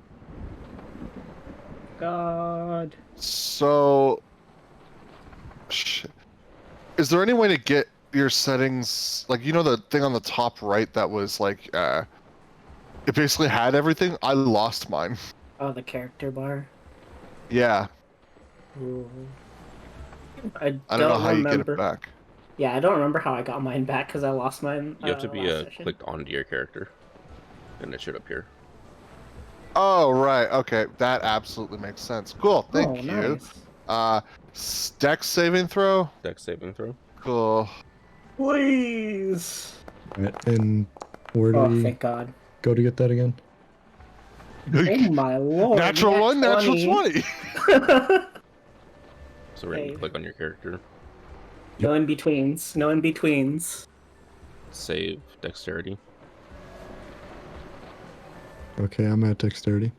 God. So, shit. Is there any way to get your settings, like, you know the thing on the top right that was like, it basically had everything? I lost mine. Oh, the character bar. Yeah, Ooh. I don't know how you get it back. Yeah, I don't remember how I got mine back because I lost mine. You have to be last session. clicked onto your character, and it should appear. Oh, right, okay, that absolutely makes sense. Cool, thank you. Nice. Dex saving throw? Dex saving throw. Cool. Please. Right, and where do Oh, we thank God. go to get that again? Oh my lord. Natural 1, natural 20. So we're going to click on your character. No in-betweens. No in-betweens. Save dexterity. Okay, I'm at dexterity.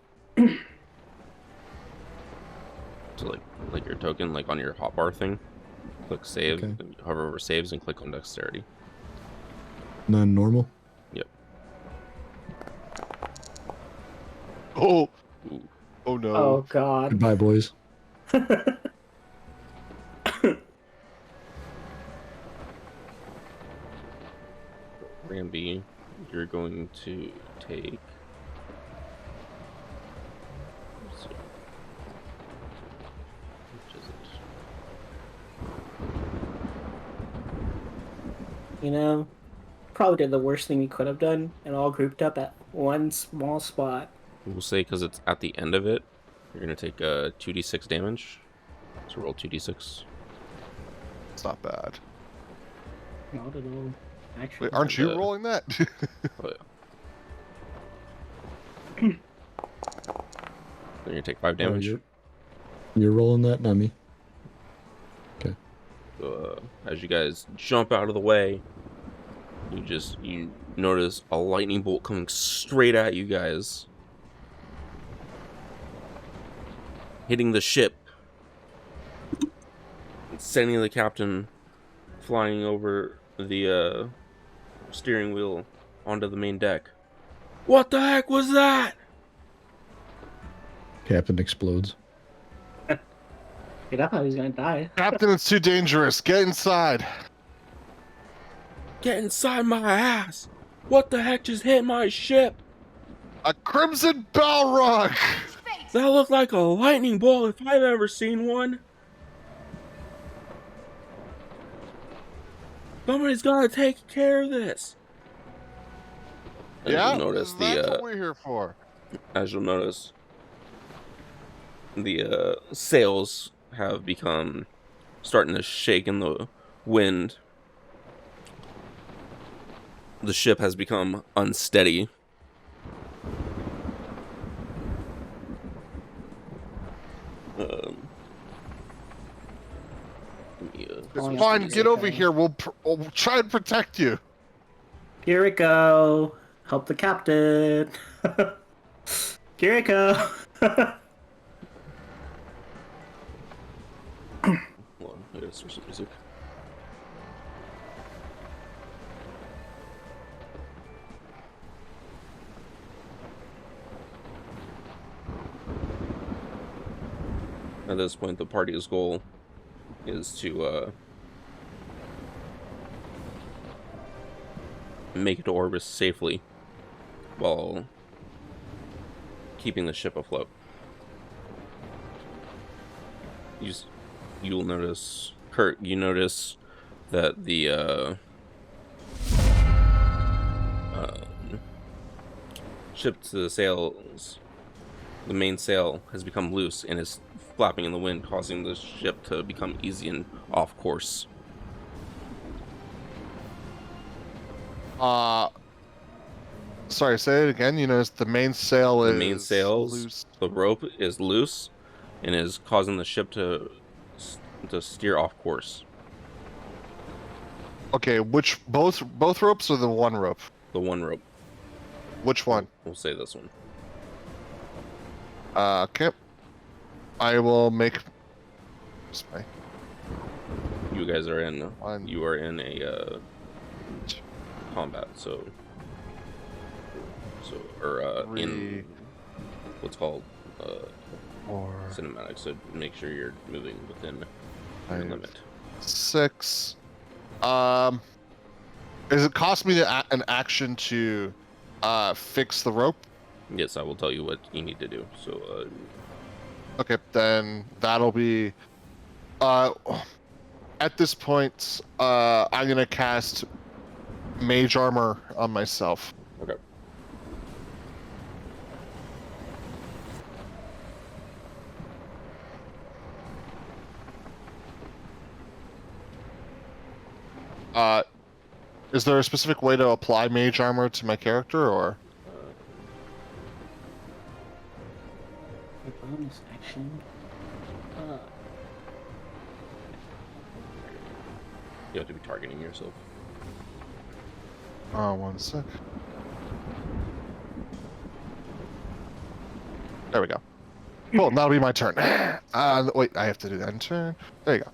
So like your token, like on your hotbar thing. Click save, Okay. hover over saves, and click on dexterity. None normal. Yep. Oh. Ooh. Oh no. Oh God. Goodbye, boys. Ramby, you're going to take. Let's see. Which is it? You know, probably did the worst thing we could have done and all grouped up at one small spot. We'll say because it's at the end of it, you're going to take 2d6 damage. So roll 2d6. It's not bad. Not at all. Actually, Wait, aren't you Uh, rolling that? Oh, yeah. Then you take 5 Oh, damage. you're rolling that, not me. Okay. So, as you guys jump out of the way, you notice a lightning bolt coming straight at you guys, hitting the ship, sending the captain flying over the steering wheel onto the main deck. What the heck was that? Captain explodes. I thought he was gonna die. Captain, it's too dangerous. Get inside. Get inside my ass! What the heck just hit my ship? A crimson Balrog! That looked like a lightning bolt if I've ever seen one. Somebody's gotta take care of this. As Yeah, you'll notice that's what we're here for. as you'll notice, the sails have become starting to shake in the wind. The ship has become unsteady. Let me, It's fine. Get over here. We'll try and protect you. Here we go. Help the captain. Here we go. Hold on, I gotta switch the music. At this point, the party's goal is to make it to Orbis safely while keeping the ship afloat. You'll notice, Kurt, you notice that the ship to the sails, the main sail has become loose and is flapping in the wind, causing the ship to become easy and off course. Sorry, say it again. You notice the main sail is The main sails, loose. the rope is loose and is causing the ship to steer off course. Okay, which both ropes or the one rope? The one rope. Which one? We'll say this one. Okay. I will make. Sorry. You guys are in. One. You are in a combat, so Three. in what's called 4, cinematic. So make sure you're moving within the 5, limit. 6. Does it cost me an action to fix the rope? Yes, I will tell you what you need to do. So Okay, then that'll be. At this point, I'm gonna cast Mage Armor on myself. okay. Is there a specific way to apply Mage Armor to my character, or? Bonus action. You have to be targeting yourself. Oh, one sec. There we go. Cool, that'll be my turn. Wait, I have to do that in turn. There you go.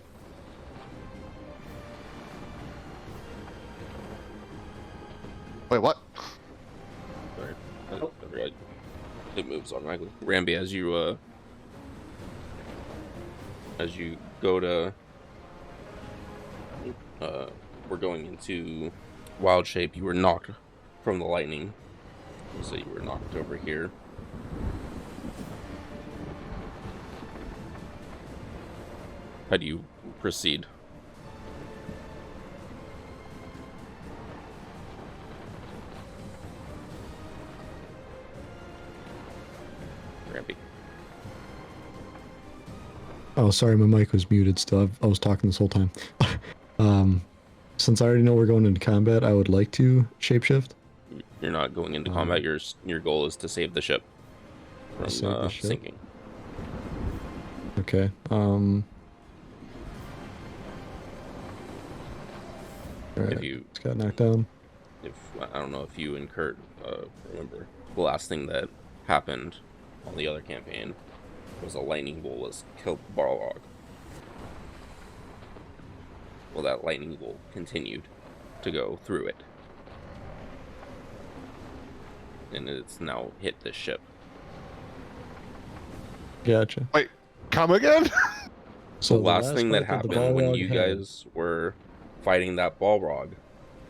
Wait, what? Sorry. It moves automatically. Rambi, as you go to we're going into wild shape, you were knocked from the lightning. So you were knocked over here. How do you proceed? Rambi. Oh, sorry, my mic was muted still. I was talking this whole time. since I already know we're going into combat, I would like to shapeshift. You're not going into combat. Your goal is to save the ship from Save the ship. sinking. Okay. Alright, If you it's got knocked down. if I don't know if you incurred remember the last thing that happened on the other campaign was a lightning bolt was killed Baroq. Well, that lightning bolt continued to go through it, and it's now hit the ship. Gotcha. Wait, come again? So The last thing that fight the happened when Balrog you had- guys were fighting that Balrog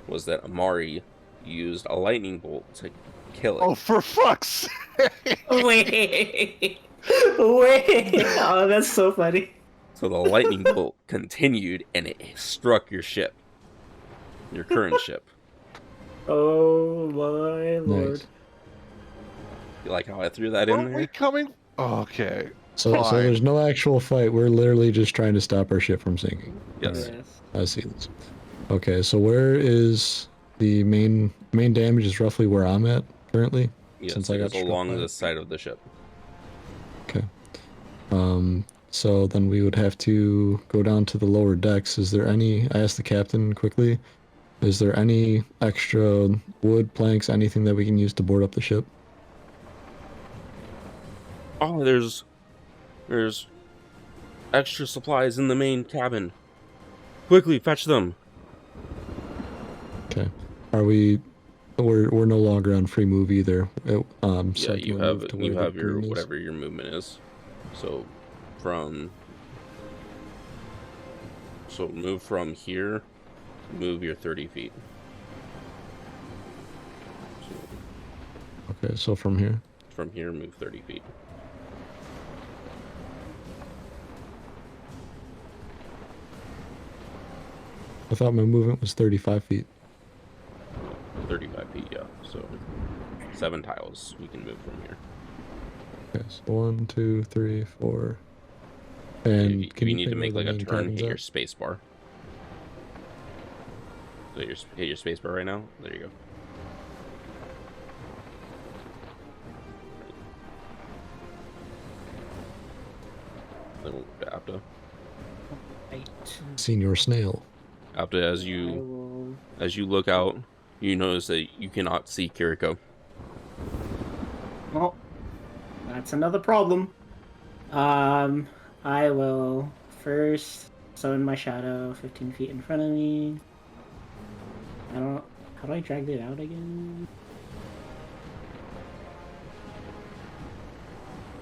was that Amari used a lightning bolt to kill it. Oh, for fuck's sake! Wait. Wait. Oh, that's so funny. So the lightning bolt continued and it struck your ship. Your current ship. Oh my lord. Nice. You like how I threw that in Weren't we there? coming? Okay. So Fine. there's no actual fight. We're literally just trying to stop our ship from sinking. Yes. Alright, I see this. Okay, so where is the main damage is roughly where I'm at currently? Yes, Since I it got is struck along by the it. side of the ship. Okay. So then we would have to go down to the lower decks. Is there any, I asked the captain quickly, is there any extra wood, planks, anything that we can use to board up the ship? Oh, there's extra supplies in the main cabin. Quickly, fetch them. Okay. We're no longer on free move either. Yeah, So you can we have move to where the your green is? whatever your movement is. So move from here, move your 30 feet. So Okay, so from here. from here, move 30 feet. I thought my movement was 35 feet. 35 feet, yeah. So 7 tiles you can move from here. Okay, so 1, 2, 3, 4. If And you, can need to ping where make the like a main turn, cabin's hit your at? space bar. So hit your space bar right now. There you go. Then we'll move to Apta. Right. Senior Snail. Apta, I will... as you look out, you notice that you cannot see Kiriko. Well, that's another problem. I will first summon my shadow 15 feet in front of me. How do I drag it out again?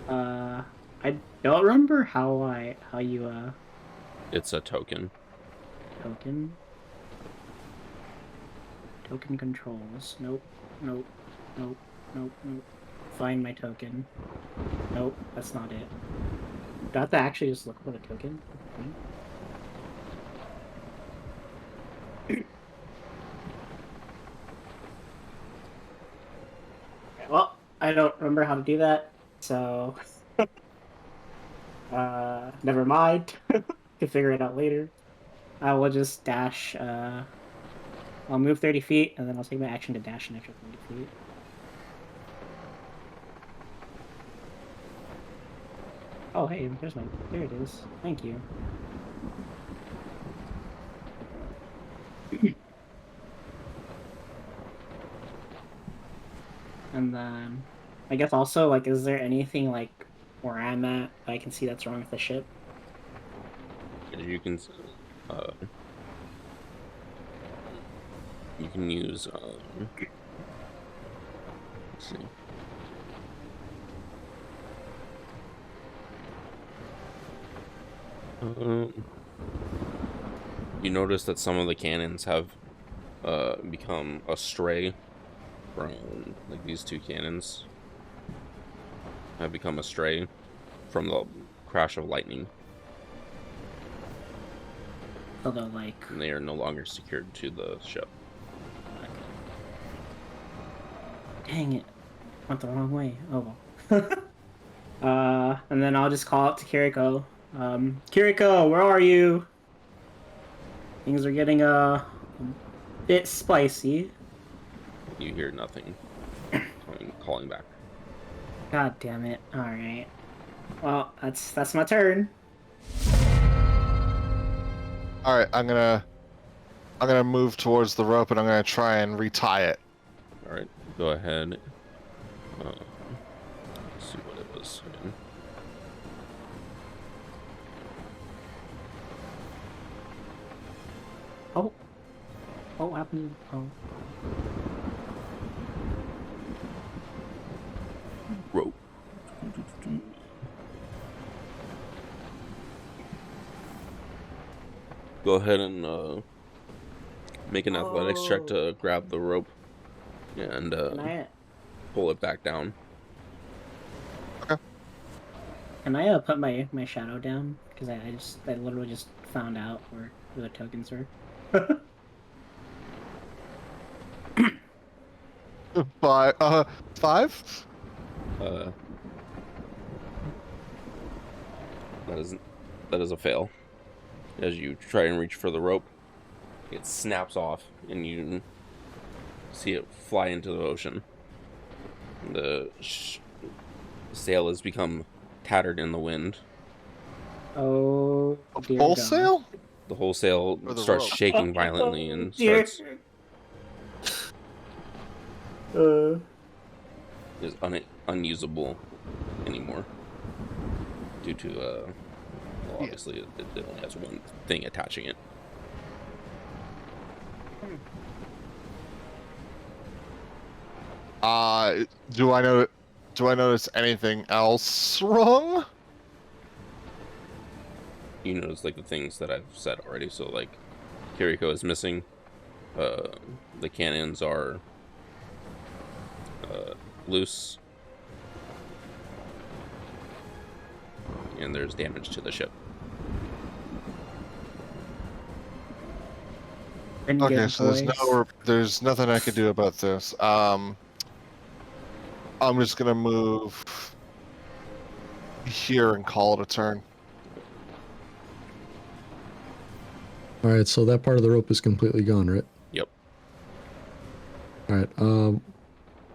I don't remember how you, It's a token. Token controls. Nope. Find my token. Nope, that's not it. Do I have to actually just look for the token? Well, I don't remember how to do that, so never mind. Can figure it out later. I will just dash. I'll move 30 feet, and then I'll take my action to dash an extra 30 feet. Oh, hey, there's my. There it is. Thank you. And then, I guess also, like, is there anything, like, where I'm at that I can see that's wrong with the ship? You can use let's see. You notice that some of the cannons have become astray from, like, these 2 cannons have become astray from the crash of lightning, So they're like. and they are no longer secured to the ship. Dang it. Went the wrong way. Oh well. And then I'll just call out to Kiriko. Kiriko, where are you? Things are getting a Bit spicy. You hear nothing calling back. God damn it. Alright. Well, that's my turn. All right, I'm gonna move towards the rope and I'm gonna try and retie it. All right, go ahead. Let's see what it was again. Oh. Oh, what happened? Oh. Rope. Go ahead and make an athletics check to grab the rope and Can I pull it back down. put my shadow down? Because I literally just found out where the tokens were. Five? Uh, that is a fail. As you try and reach for the rope, it snaps off, and you see it fly into the ocean. The sail has become tattered in the wind. Oh, dear Full God. sail? The whole sail Or the starts rope? shaking violently and Dear. starts Uh, is unusable anymore due to well, obviously it only has one thing attaching it. Do I notice anything else wrong? You notice like the things that I've said already. So like Kiriko is missing. The cannons are loose, and there's damage to the ship. been Okay, good, so boys. there's nothing I can do about this. I'm just gonna move here and call it a turn. All right, so that part of the rope is completely gone, right? Yep. All right.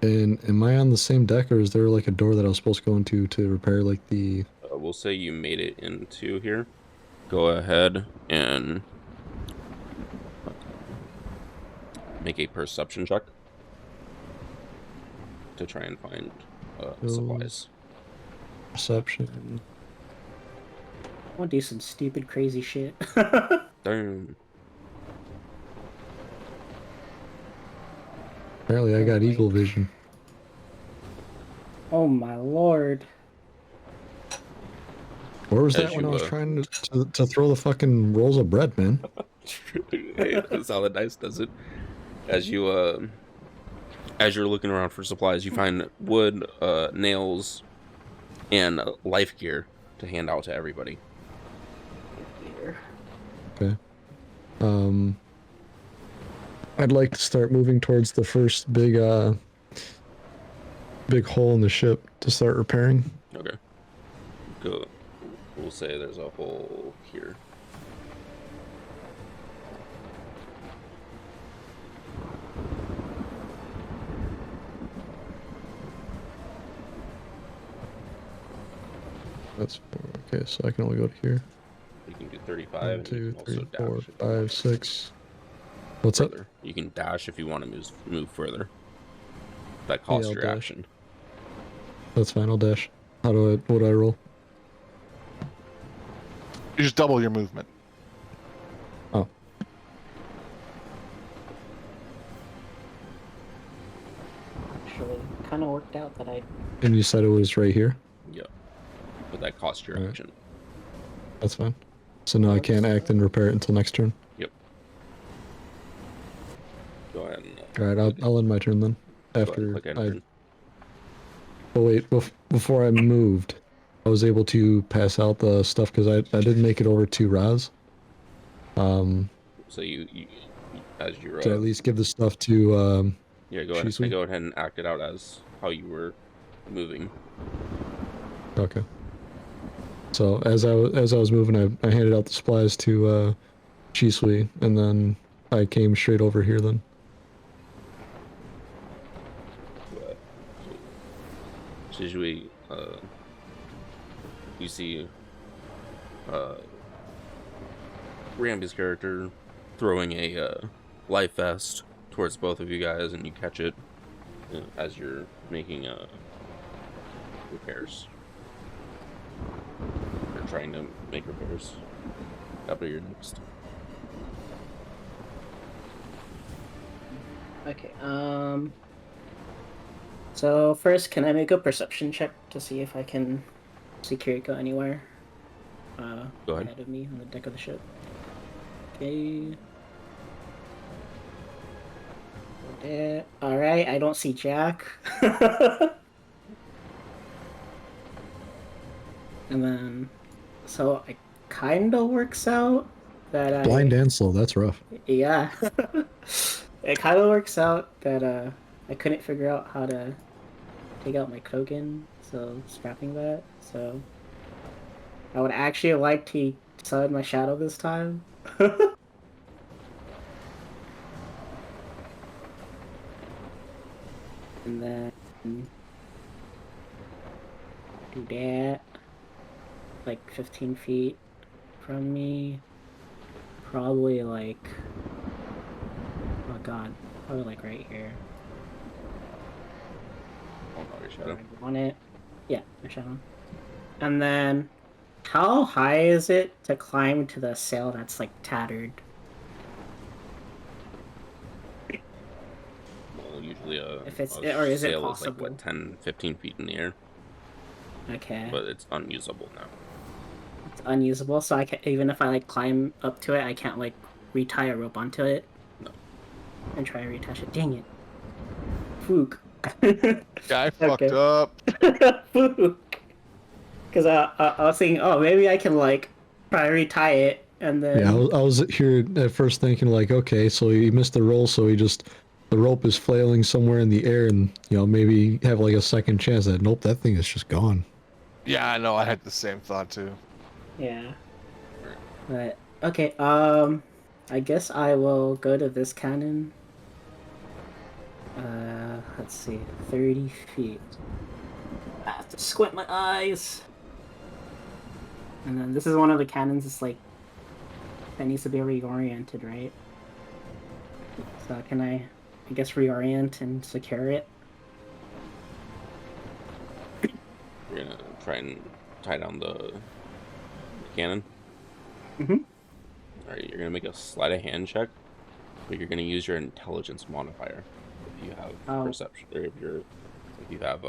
And am I on the same deck, or is there like a door that I was supposed to go into to repair like the? We'll say you made it into here. Go ahead and make a perception check to try and find supplies. Perception. I want to do some stupid, crazy shit. Damn. Apparently, I got eagle vision. Oh my lord. Where was As that when I you, was trying to throw the fucking rolls of bread, man? Hey, that's how the dice does it. As you're looking around for supplies, you find wood, nails, and life gear to hand out to everybody. Okay. I'd like to start moving towards the first big hole in the ship to start repairing. Okay. Go. We'll say there's a hole here. That's okay. So I can only go to here. You can do 35. 1, and you 2, can 3, also 4, dash if you want 5, 6. What's up? further. You can dash if you want to move further. That Yeah, costs I'll your dash. action. That's fine. I'll dash. What do I roll? You just double your movement. Oh. Actually, kind of worked out that I. And you said it was right here? Yep. But that costs your Alright. action. That's fine. So now I can't act and repair it until next turn. Yep. Go ahead and Alright, I'll end my turn then. go ahead After and click end I... turn. Oh wait, before I moved, I was able to pass out the stuff because I didn't make it over to Raz. So you as you're To at least give the stuff to yeah, go ahead Shisui? and go ahead and act it out as how you were moving. Okay. So as I was moving, I handed out the supplies to Shisui, and then I came straight over here then. Usually, you see Ramby's character throwing a life vest towards both of you guys, and you catch it as you're making repairs. You're trying to make repairs. After you're next. Okay. So first, can I make a perception check to see if I can see Kiriko anywhere? Go ahead. Ahead of me on the deck of the ship. Okay. Alright, I don't see Jack. And then, so it kind of works out that Blind and slow, that's rough. Yeah. It kind of works out that I couldn't figure out how to take out my token, so scrapping that. So I would actually like to summon my shadow this time. And then do that like 15 feet from me. Probably like, oh god, probably like right here. Oh, no, your shadow. I want it. Yeah, my shadow. And then, how high is it to climb to the sail that's like tattered? Well, usually If it's, a or is it sail possible? is like, what, 10, 15 feet in the air? Okay. But it's unusable now. It's unusable, so I can, even if I like climb up to it, I can't like retie a rope onto it. No. And try to reattach it. Dang it. Fook. Guy fucked up. Fook. Because I was thinking, oh, maybe I can like try to retie it and then. Yeah, I was here at first thinking like, okay, so he missed the roll, so he just, the rope is flailing somewhere in the air, and maybe have like a second chance at. Nope, that thing is just gone. Yeah, I know. I had the same thought too. Yeah. But okay, I guess I will go to this cannon. Let's see, 30 feet. I have to squint my eyes. And then this is one of the cannons. It's like that needs to be reoriented, right? So can I guess reorient and secure it? You're gonna try and tie down the cannon? Mhm. Alright, you're gonna make a sleight of hand check, but you're gonna use your intelligence modifier if you have perception, or if you have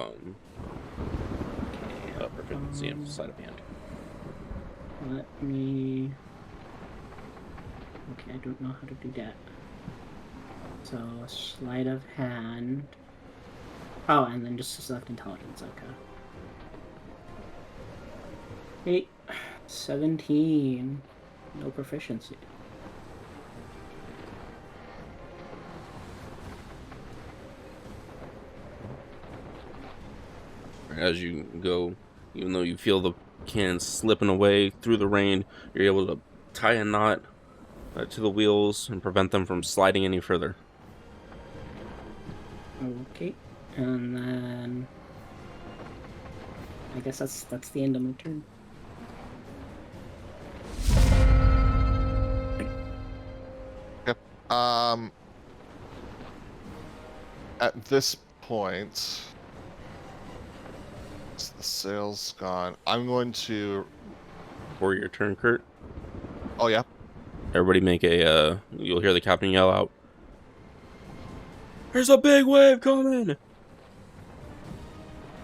proficiency in sleight of hand. Let me. Okay, I don't know how to do that. So sleight of hand. Oh, and then just select intelligence. Okay. 17. No proficiency. As you go, even though you feel the cannon slipping away through the rain, you're able to tie a knot to the wheels and prevent them from sliding any further. Okay, and then I guess that's the end of my turn. Yep. At this point, the sail's gone. I'm going to. For your turn, Kurt, Oh yeah. everybody make a. You'll hear the captain yell out, "There's a big wave coming!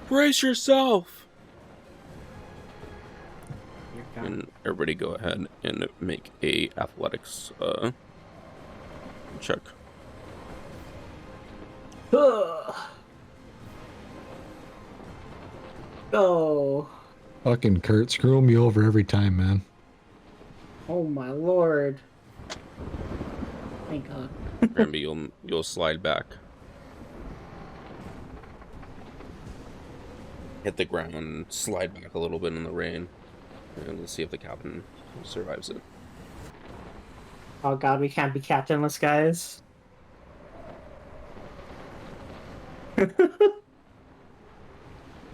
Brace yourself!" And everybody go ahead and make a athletics check. Go. Fucking Kurt, screwing me over every time, man. Oh my lord. Thank God. Granby, you'll slide back. Hit the ground and slide back a little bit in the rain. And let's see if the captain survives it. Oh god, we can't be captainless, guys.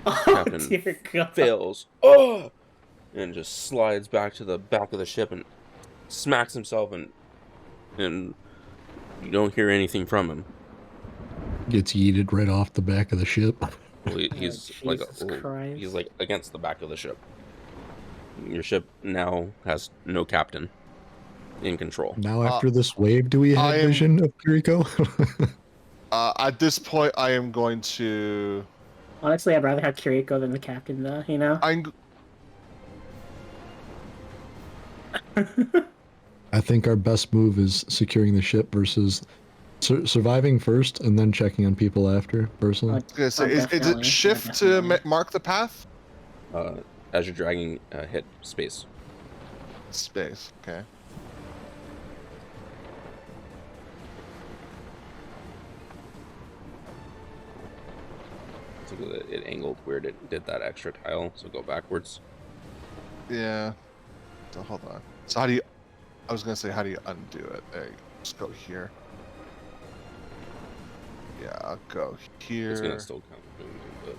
Oh Captain dear god. fails. Oh! And just slides back to the back of the ship and smacks himself, and you don't hear anything from him. Gets yeeted right off the back of the ship. Well, he's Oh, like Jesus Christ. he's like against the back of the ship. Your ship now has no captain in control. Now after this wave, do we have vision of Kiriko? At this point, I am going to. Honestly, I'd rather have Kiriko than the captain, though, you know? I think our best move is securing the ship versus surviving first and then checking on people after, personally. Okay, so is it shift to mark the path? As you're dragging, hit space. Space, okay. So it angled weird. It did that extra tile, so go backwards. Yeah. So hold on. So how do you? I was gonna say, how do you undo it? There you go. Just go here. Yeah, I'll go here. It's gonna still count. But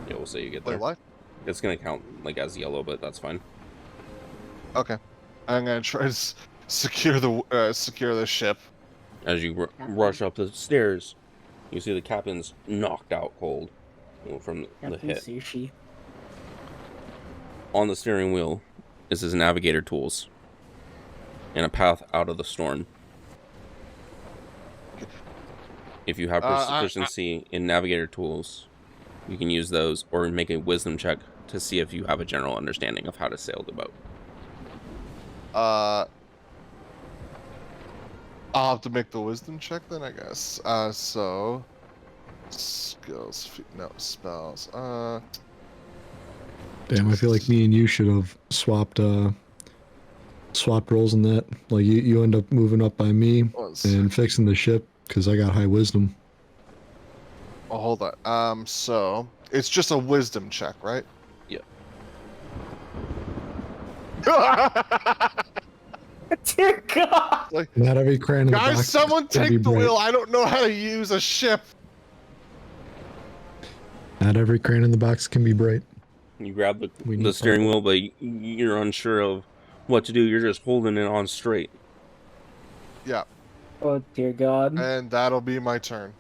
yeah, we'll say you get there. Wait, what? It's gonna count like as yellow, but that's fine. Okay. I'm gonna try to secure the ship. As you rush up the stairs, you see the captain's knocked out cold from the hit. Sushi. On the steering wheel is his navigator tools and a path out of the storm. If you have proficiency in navigator tools, you can use those or make a wisdom check to see if you have a general understanding of how to sail the boat. I'll have to make the wisdom check then, I guess. So skills, no spells. Damn, I feel like me and you should have swapped roles in that. Like you end up moving up by me and fixing the ship because I got high wisdom. Oh, hold on. So it's just a wisdom check, right? Yeah. Dear God! Like, not every crayon in the box. Guys, someone take the wheel. I don't know how to use a ship. Not every crayon in the box can be bright. You grab the steering wheel, but you're unsure of what to do. You're just holding it on straight. Yeah. Oh dear God. And that'll be my turn.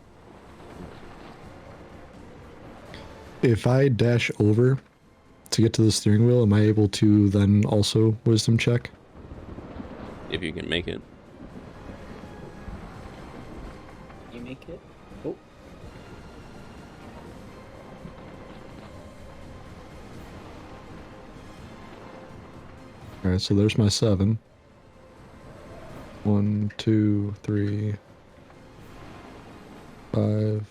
If I dash over to get to the steering wheel, am I able to then also wisdom check? If you can make it. You make it? Oh. Alright, so there's my 7. 1, 2, 3, 5,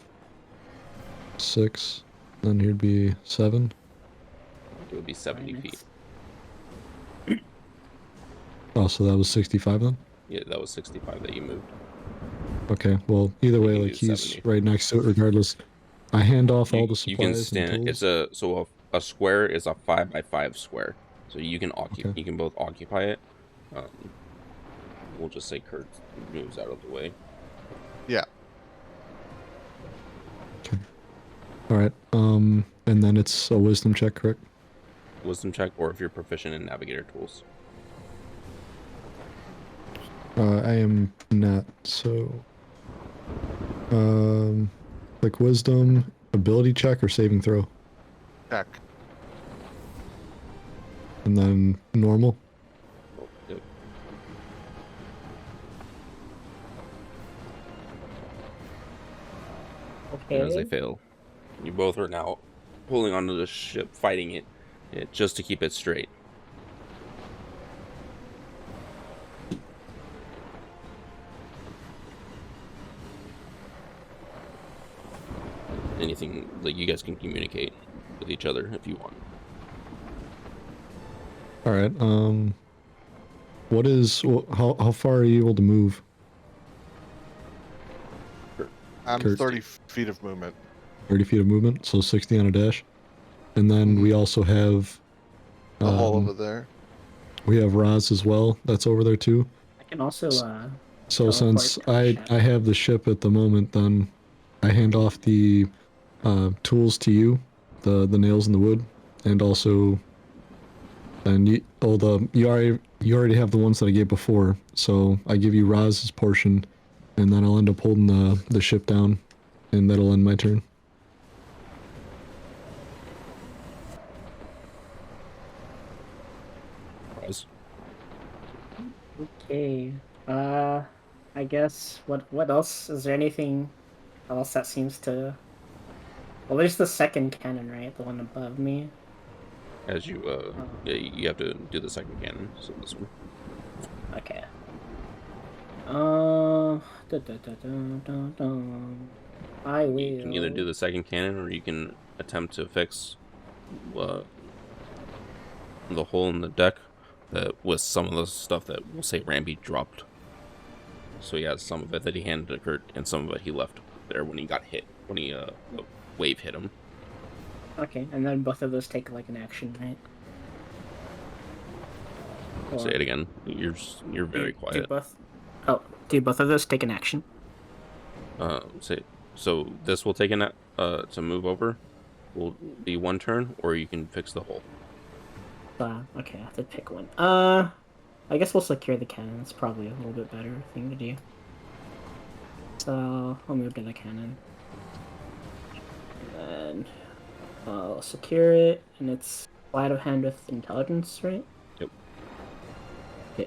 6. Then here'd be 7. It would be 70 feet. Oh, so that was 65 then? Yeah, that was 65 that you moved. Okay, well, either way, can like do he's 70. right next to it regardless. I hand off all the supplies. You can stand. And It's tools. a square is a 5 by 5 square, so you can Okay. you can both occupy it. We'll just say Kurt moves out of the way. Yeah. Okay. Alright, and then it's a wisdom check, correct? Wisdom check, or if you're proficient in navigator tools. I am not, so... like wisdom, ability check, or saving throw? Check. And then normal? Oh, yep. Okay. And as they fail, you both are now pulling onto the ship, fighting it just to keep it straight. Anything, like, you guys can communicate with each other if you want. Alright, how far are you able to move? I'm Kurt. 30 feet of movement. 30 feet of movement, so 60 on a dash. And then we also have... The hole over there. We have Roz as well. That's over there too. I can also So teleport since to the I ship. I have the ship at the moment, then I hand off the tools to you, the nails and the wood, and also and you already have the ones that I gave before. So I give you Roz's portion, and then I'll end up holding the ship down, and that'll end my turn. Raz. Okay. I guess what else? Is there anything else that seems to? Well, there's the second cannon, right? The one above me. As you yeah, you have to do the second cannon. So this one. Okay. Da, da, da, da, da, da. I will. You can either do the second cannon, or you can attempt to fix the hole in the deck that with some of the stuff that we'll say Ramby dropped. So he has some of it that he handed to Kurt, and some of it he left there when he got hit, when the wave hit him. Okay, and then both of those take like an action, right? Say it again. You're very Do quiet. both? Oh, do both of those take an action? So this will take to move over will be one turn, or you can fix the hole. Okay, I have to pick one. I guess we'll secure the cannon. It's probably a little bit better thing to do. So I'll move to the cannon. And then I'll secure it, and it's sleight of hand with intelligence, right? Yep. Yeah.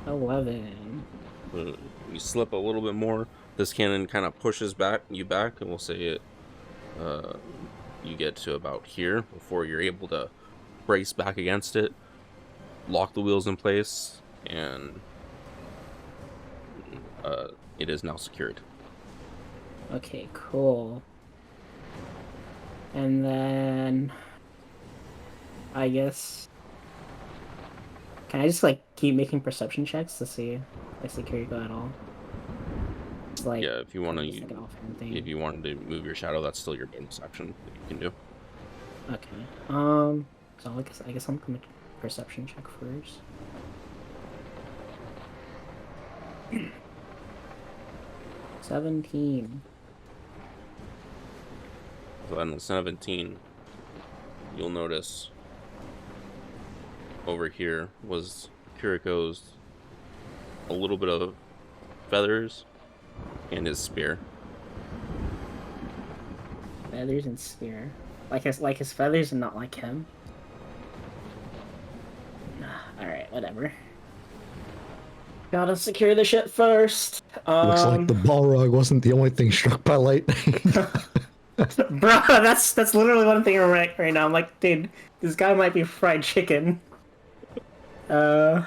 11. You slip a little bit more. This cannon kind of pushes you back, and we'll say it. You get to about here before you're able to brace back against it, lock the wheels in place, and it is now secured. Okay, cool. And then I guess can I just like keep making perception checks to see if I secure you at all? It's like Yeah, if you want to, just like an offhand thing. if you wanted to move your shadow, that's still your bonus action that you can do. Okay. So I guess I'm gonna perception check first. $17. So on the 17, you'll notice over here was Kiriko's a little bit of feathers and his spear. Feathers and spear. Like his feathers and not like him. Alright, whatever. Gotta secure the ship first. Looks like the Balrog wasn't the only thing struck by lightning. Bro, that's literally one thing right now. I'm like, dude, this guy might be fried chicken. Do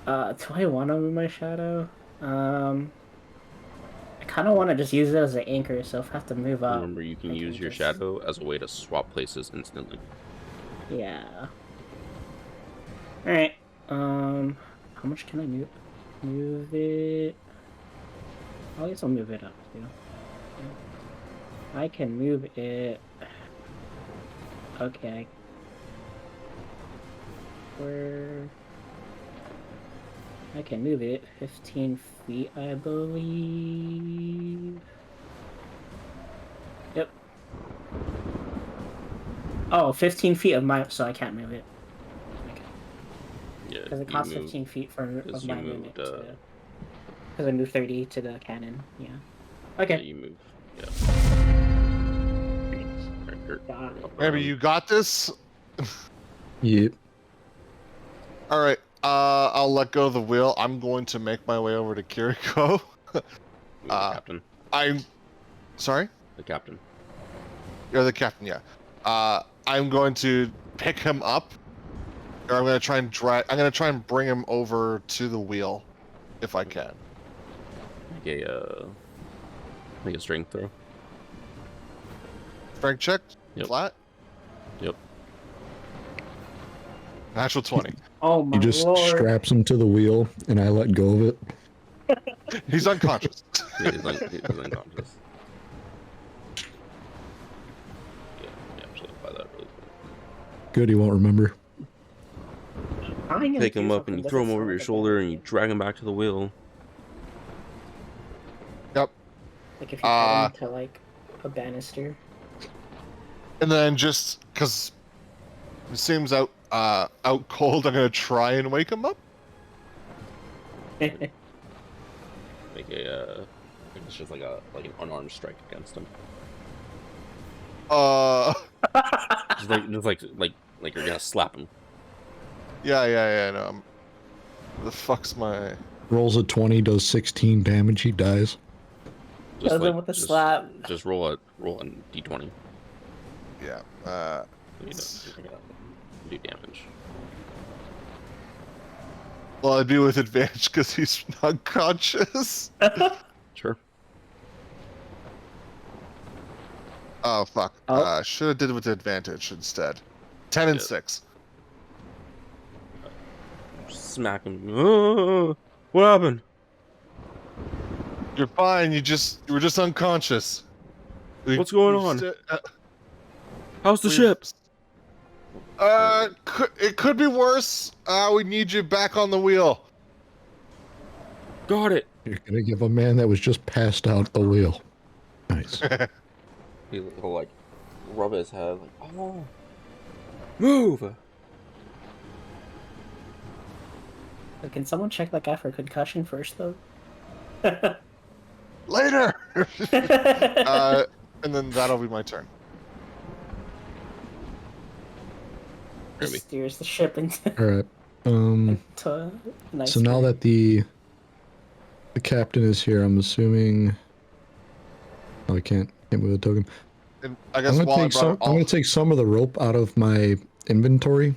I want to move my shadow? I kind of want to just use it as an anchor, so if I have to move up... Remember, you can use your shadow as a way to swap places instantly. Yeah. Alright, how much can I move? Move it... I guess I'll move it up, too. I can move it... Okay. Where... I can move it 15 feet, I believe. Yep. Oh, 15 feet of my... So I can't move it. Okay. Yeah, Because it costs 15 feet of my movement. Because I moved 30 to the cannon. Yeah. Okay. Yeah, you move. Yeah. Got it. Maybe you got this? Yep. Alright, I'll let go of the wheel. I'm going to make my way over to Kiriko. The captain. I'm... Sorry? The captain. You're the captain, yeah. I'm going to pick him up. Or I'm going to try and bring him over to the wheel, if I can. Make a strength throw. Strength check? Yep. Flat? Yep. Natural 20. Oh my He just lord. straps him to the wheel, and I let go of it. He's unconscious. Yeah, he's unconscious. Yeah, actually apply that really quick. good. He won't remember. I'm gonna Pick do him up and something you throw him doesn't over your sound shoulder like and you drag him back to the wheel. Yep. like if you tie him to like a banister. And then just because it seems out cold, I'm gonna try and wake him up. Make a, I think it's just like an unarmed strike against him. Just like you're gonna slap him. Yeah. No, the fuck's my? Rolls a 20, does 16 damage. He dies. Does it with a slap. Just roll a d20. Yeah. You know, do damage. Well, I'd be with advantage because he's unconscious. Sure. Oh fuck! Oh. Should have did it with advantage instead. 10 and Yeah. 6. Smack him. Oh, what happened? You're fine. You were just unconscious. What's going on? How's the ship? It could be worse. We need you back on the wheel. Got it. You're gonna give a man that was just passed out a wheel. Nice. He'll like rub his head like, oh, move. Can someone check that guy for concussion first, though? Later. And then that'll be my turn. Just steers the ship into. All right. into a nice So now that the captain is here, I'm assuming. Oh, I can't move the token. And I guess I'm gonna take some of the rope out of my inventory,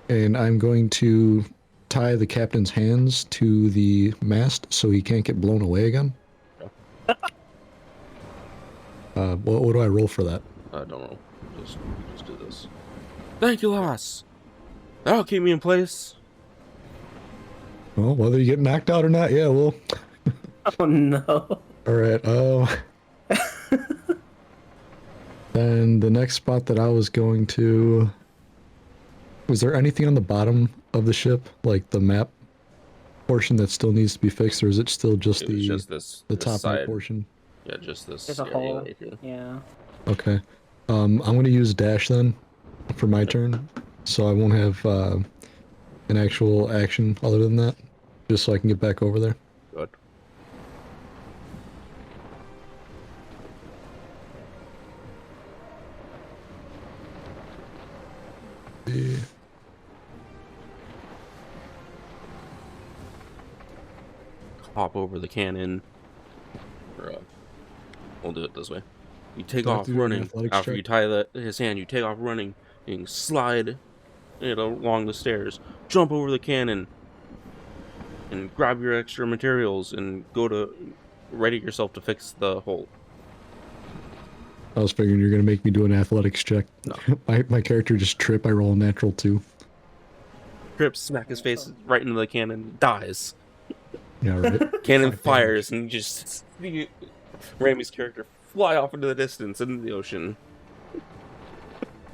and I'm going to tie the captain's hands to the mast so he can't get blown away again. What do I roll for that? Don't roll. Just do this. Thank you, lass. That'll keep me in place. Well, whether you get knocked out or not, yeah, well. Oh no. All right. Then the next spot that I was going to. Was there anything on the bottom of the ship, like the map portion, that still needs to be fixed, or is it still just the top right portion? Yeah, just this. There's a hole. Right here. Yeah. Okay. I'm gonna use dash then for my turn, so I won't have an actual action other than that, just so I can get back over there. Good. Yeah. Hop over the cannon. Or, we'll do it this way. You take Do I have off to do an running. athletics After check? you tie his hand, you take off running. You can slide it along the stairs. Jump over the cannon. And grab your extra materials and go to ready yourself to fix the hole. I was figuring you're gonna make me do an athletics check. No. my character just trip. I roll a natural 2. Trips, smack his face right into the cannon, dies. Yeah, right. Cannon fires and just see Rami's character fly off into the distance into the ocean.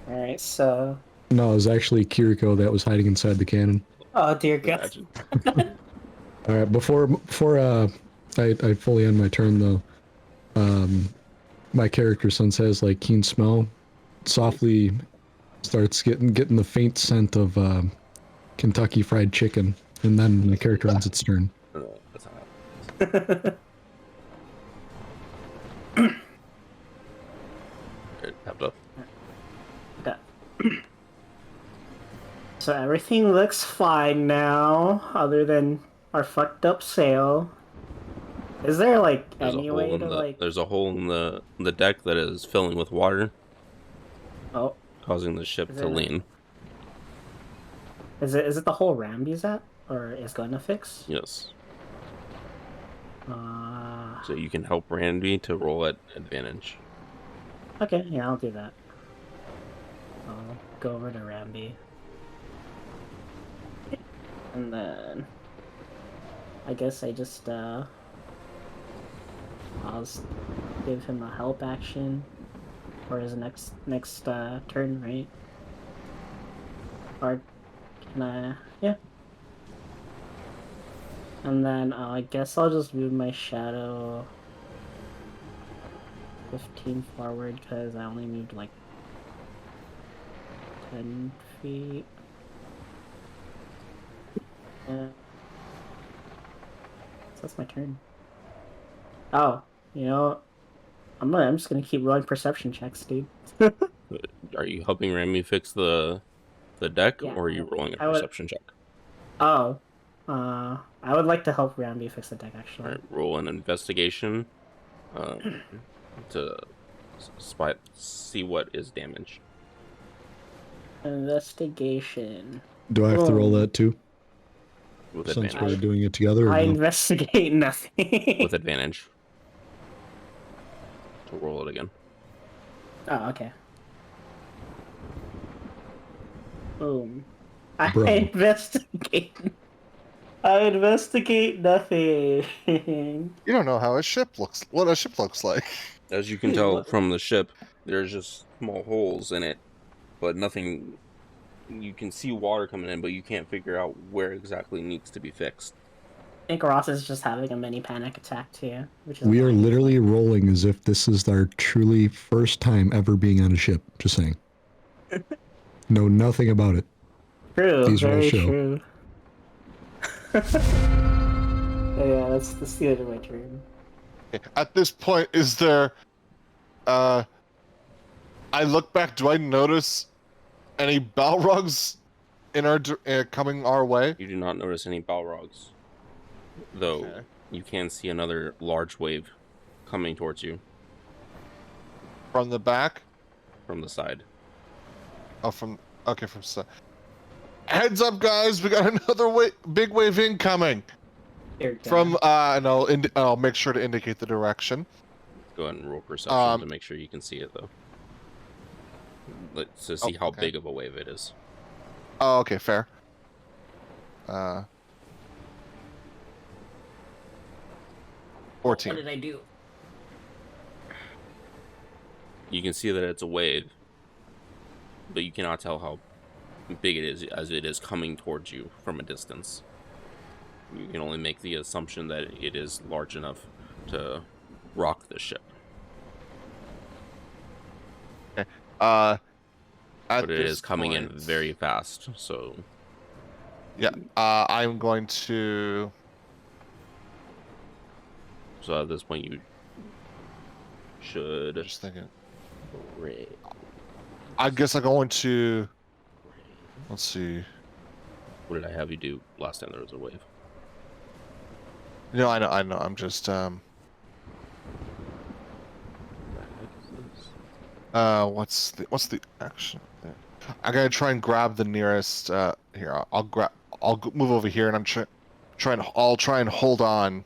All right. So. No, it was actually Kiriko that was hiding inside the cannon. Oh dear God. Imagine. All right, before I fully end my turn though, my character, since has like keen smell, softly starts getting the faint scent of Kentucky Fried Chicken, and then my character ends its turn. That's not happening. Tapped up. Okay. So everything looks fine now, other than our fucked up sail. Is there like any way to like? There's a hole in the deck that is filling with water, Oh, causing the ship Is to it- lean. is it the whole Ramby's at, or is gonna fix? Yes. Uh, So you can help Randy to roll at advantage. okay, yeah, I'll do that. I'll go over to Ramby. And then I guess I just I'll just give him a help action for his next turn, right? Or can I? Yeah. And then I guess I'll just move my shadow 15 forward because I only moved like 10 feet. So that's my turn. Oh, you know, I'm just gonna keep rolling perception checks, dude. Are you helping Rami fix the deck, Yeah, or are you rolling a I would. perception check? Oh, I would like to help Rambi fix the deck All actually. right, roll an investigation to see what is damaged. Investigation. Do I have to roll Boom. that too? With Since advantage. we're doing it together, or I no? investigate nothing. With advantage. To roll it again. Oh, okay. Boom. I Bro. investigate. I investigate nothing. You don't know how a ship looks. What a ship looks like. As you can tell What? from the ship, there's just small holes in it, but nothing. You can see water coming in, but you can't figure out where exactly needs to be fixed. I think Ross is just having a mini panic attack too, which is We are annoying. literally rolling as if this is our truly first time ever being on a ship. Just saying. Know nothing about it. True, These rolls very show. true. Yeah, that's the end of my turn. At this point, is there? I look back. Do I notice any Balrogs in our coming our way? You do not notice any Balrogs, though. Okay. You can see another large wave coming towards you From the back? from the side. Oh, from side. Heads up, guys! We got another big wave incoming. Here, From and I'll make sure to indicate the direction. Go ahead and roll perception to make sure you can see it, though. To see how okay. big of a wave it is. Oh, okay, fair. 14. What did I do? You can see that it's a wave, but you cannot tell how big it is as it is coming towards you from a distance. You can only make the assumption that it is large enough to rock the ship. Okay. But it is coming in very fast, so... Yeah, I'm going to... So at this point you should... Just thinking. I guess I'm going to... Let's see. What did I have you do last time there was a wave? No, I know. I'm just, what's the action there? I gotta try and grab the nearest, here, I'll move over here and I'll try and hold on,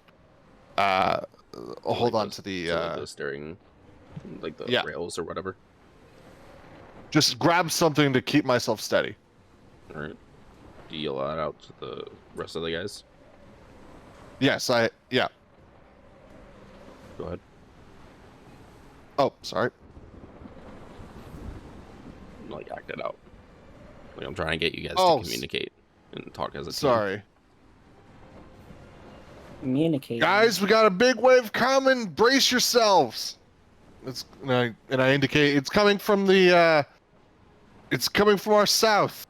hold on to the, the steering, like the rails or whatever. Just grab something to keep myself steady. Alright. Do you yell that out to the rest of the guys? Yes, yeah. Go ahead. Oh, sorry. Like, act it out. Like, I'm trying to get you guys to communicate and talk as a team. Sorry. Communicate. Guys, we got a big wave coming. Brace yourselves. And I indicate it's coming from the, it's coming from our south.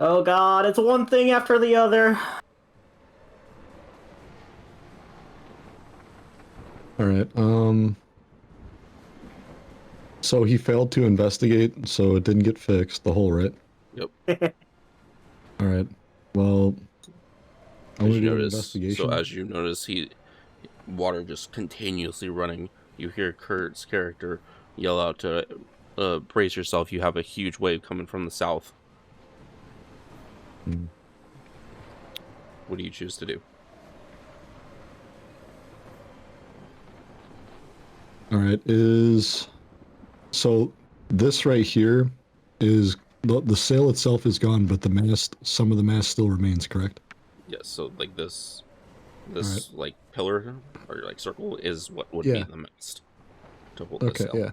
Oh god, it's one thing after the other. Alright, so he failed to investigate, so it didn't get fixed, the hole, right? Yep. Alright, well... I'm As gonna you do an notice, investigation. so as you notice, water just continuously running. You hear Kurt's character yell out to brace yourself. You have a huge wave coming from the south. What do you choose to do? Alright, so this right here is... The sail itself is gone, but the mast, some of the mast still remains, correct? Yes, so like this Right. like pillar or like circle is what would be the mast to hold the sail. Yeah.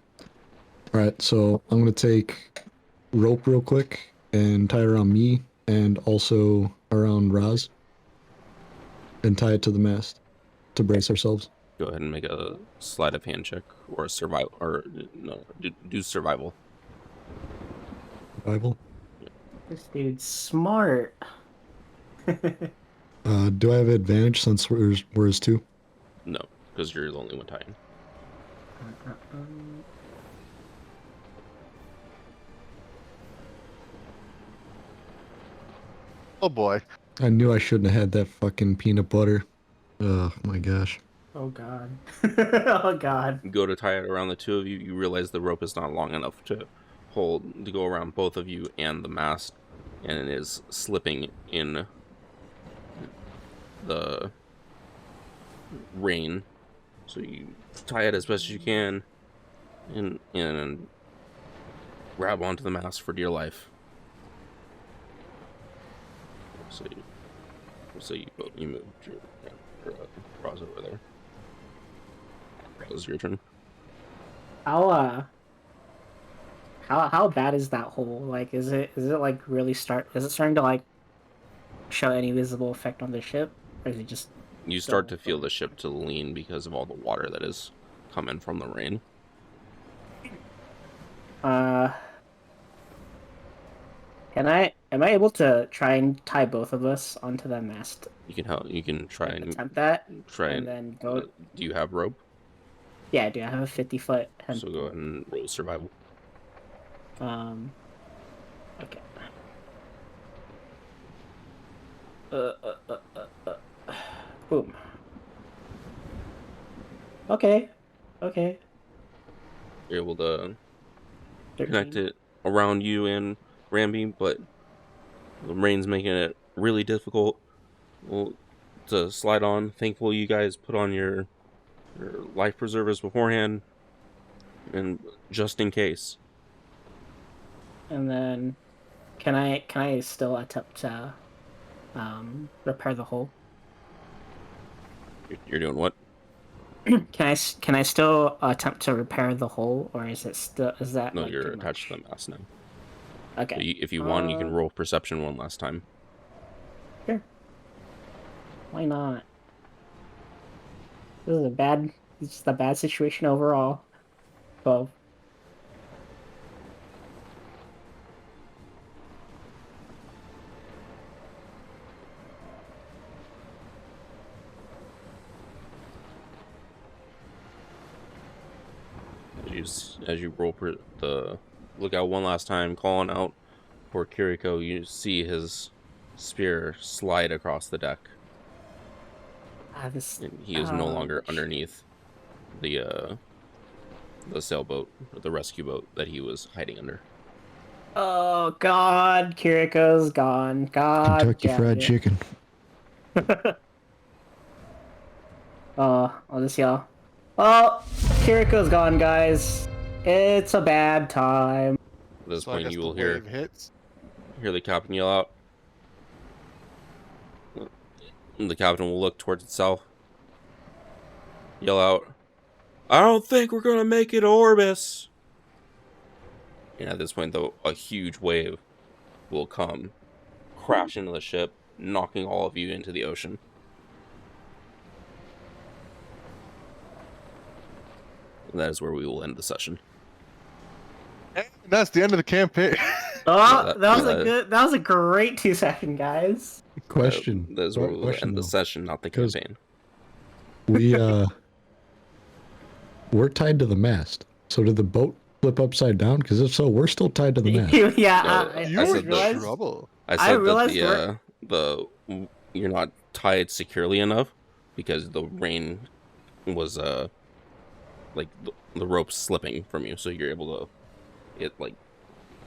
All right, so I'm gonna take rope real quick and tie it around me and also around Raz and tie it to the mast to brace ourselves. Go ahead and make a sleight of hand check or a survival, or no, do survival. Survival. This dude's smart. Do I have advantage since we're as two? No, because you're the only one tying. Oh boy. I knew I shouldn't have had that fucking peanut butter. Oh my gosh. Oh god. Oh god. You go to tie it around the two of you. You realize the rope is not long enough to go around both of you and the mast, and it is slipping in the rain. So you tie it as best as you can and grab onto the mast for dear life. So you moved your Roz over there. Roz, your turn. How bad is that hole? Like, is it like really is it starting to like show any visible effect on the ship, or is it just? You start to feel the ship to lean because of all the water that is coming from the rain. Am I able to try and tie both of us onto the mast? You can try and attempt that. try and then go. Do you have rope? Yeah, I do. I have a 50-foot. So go ahead and roll survival. Okay. Boom. Okay. You're able to 13. connect it around you and Ramby, but the rain's making it really difficult to slide on. Thankful you guys put on your life preservers beforehand, and just in case. And then, can I still attempt to repair the hole? You're doing what? Can I still attempt to repair the hole, or is that No, like, you're too attached much? to the mast now. Okay. So if you want, you can roll perception one last time. Sure. Why not? It's just a bad situation overall. 12. As you roll the lookout one last time, calling out for Kiriko, you see his spear slide across the deck. And he is no longer underneath the sailboat, or the rescue boat that he was hiding under. Oh God, Kiriko's gone. God Kentucky damn Fried it. Chicken. I'll just yell. Oh, Kiriko's gone, guys. It's a bad time. At this So I point, guess you the will hear wave hits. the captain yell out. And the captain will look towards itself, yell out, "I don't think we're gonna make it, Orbis." And at this point, though, a huge wave will come, crash into the ship, knocking all of you into the ocean. And that is where we will end the session. And that's the end of the campaign. Oh, that was a great 2-second, guys. Question. That is where we will Question, end the though. session, not the campaign. We're tied to the mast. So did the boat flip upside down? Because if so, we're still tied to the mast. Yeah, No, You I were said in that- trouble. I I said realized that you're not tied securely enough because the rain was like the rope slipping from you, so you're able to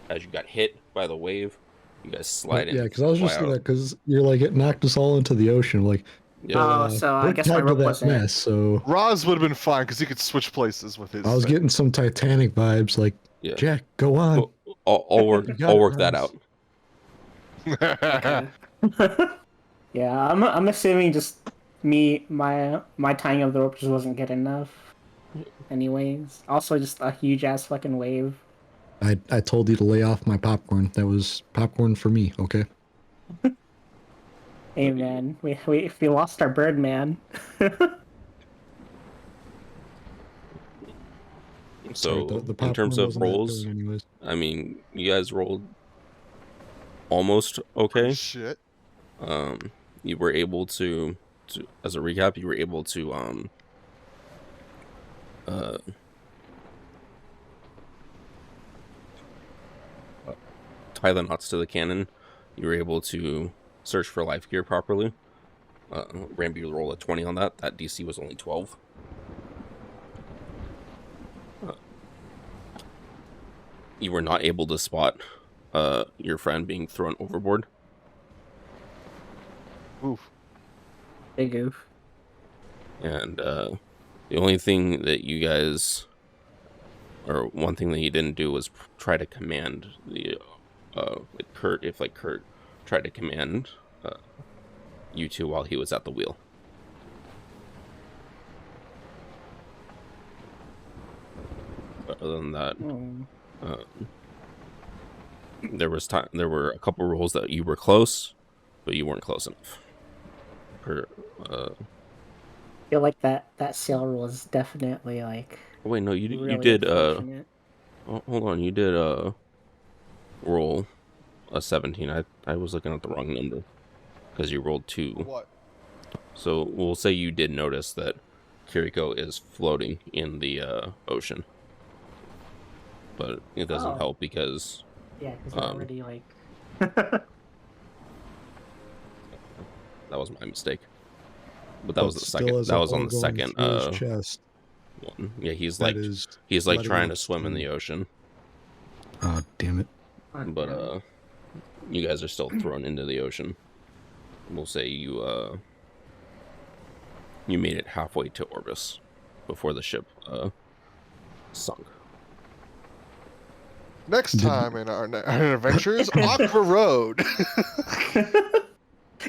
as you got hit by the wave, you guys slide in. Yeah, because I was just fly saying out. that because you're like, it knocked us all into the ocean. Like, Yeah. So I we're guess my tied to rope that wasn't. mast, so Roz would have been fine because he could switch places with his. I was thing. getting some Titanic vibes. Like, Yeah. Jack, go on. Well, I'll work. You got I'll it, work that Roz. out. Okay. Yeah, I'm assuming just my tying of the rope just wasn't good enough. anyways. Also, just a huge ass fucking wave. I told you to lay off my popcorn. That was popcorn for me, okay? Hey man, we lost our bird man. So Sorry, the in terms popcorn of wasn't that rolls, filling anyways. I mean, you guys rolled almost Pretty okay. shit. You were able to as a recap, you were able to uh tie the knots to the cannon. You were able to search for life gear properly. Ramby rolled a 20 on that. That DC was only 12. You were not able to spot your friend being thrown overboard. Oof. Big goof. And the only thing that you guys, or one thing that you didn't do was try to command the like Kurt, if like Kurt tried to command you two while he was at the wheel. But other than that, there were a couple rolls that you were close, but you weren't close enough. I feel like that sail roll is definitely like. Oh, wait, no, you really did unfortunate. hold on, you did roll a 17. I was looking at the wrong number because you rolled 2. What? So we'll say you did notice that Kiriko is floating in the ocean, but it doesn't help because Yeah, because already like. that was my mistake. But that was the still second. as That a was on whole the going second through his chest. one. Yeah, he's That like is letting trying to off swim in steam. the ocean, Oh, damn it. but you guys are still thrown into the ocean. We'll say you made it halfway to Orbis before the ship sunk. Next time in our adventures, Aqua Road.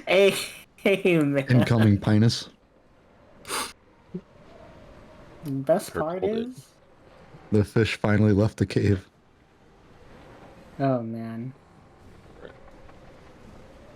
Hey, hey, man. Incoming Pinus. Best Kurt part pulled it. is. The fish finally left the cave. Oh man.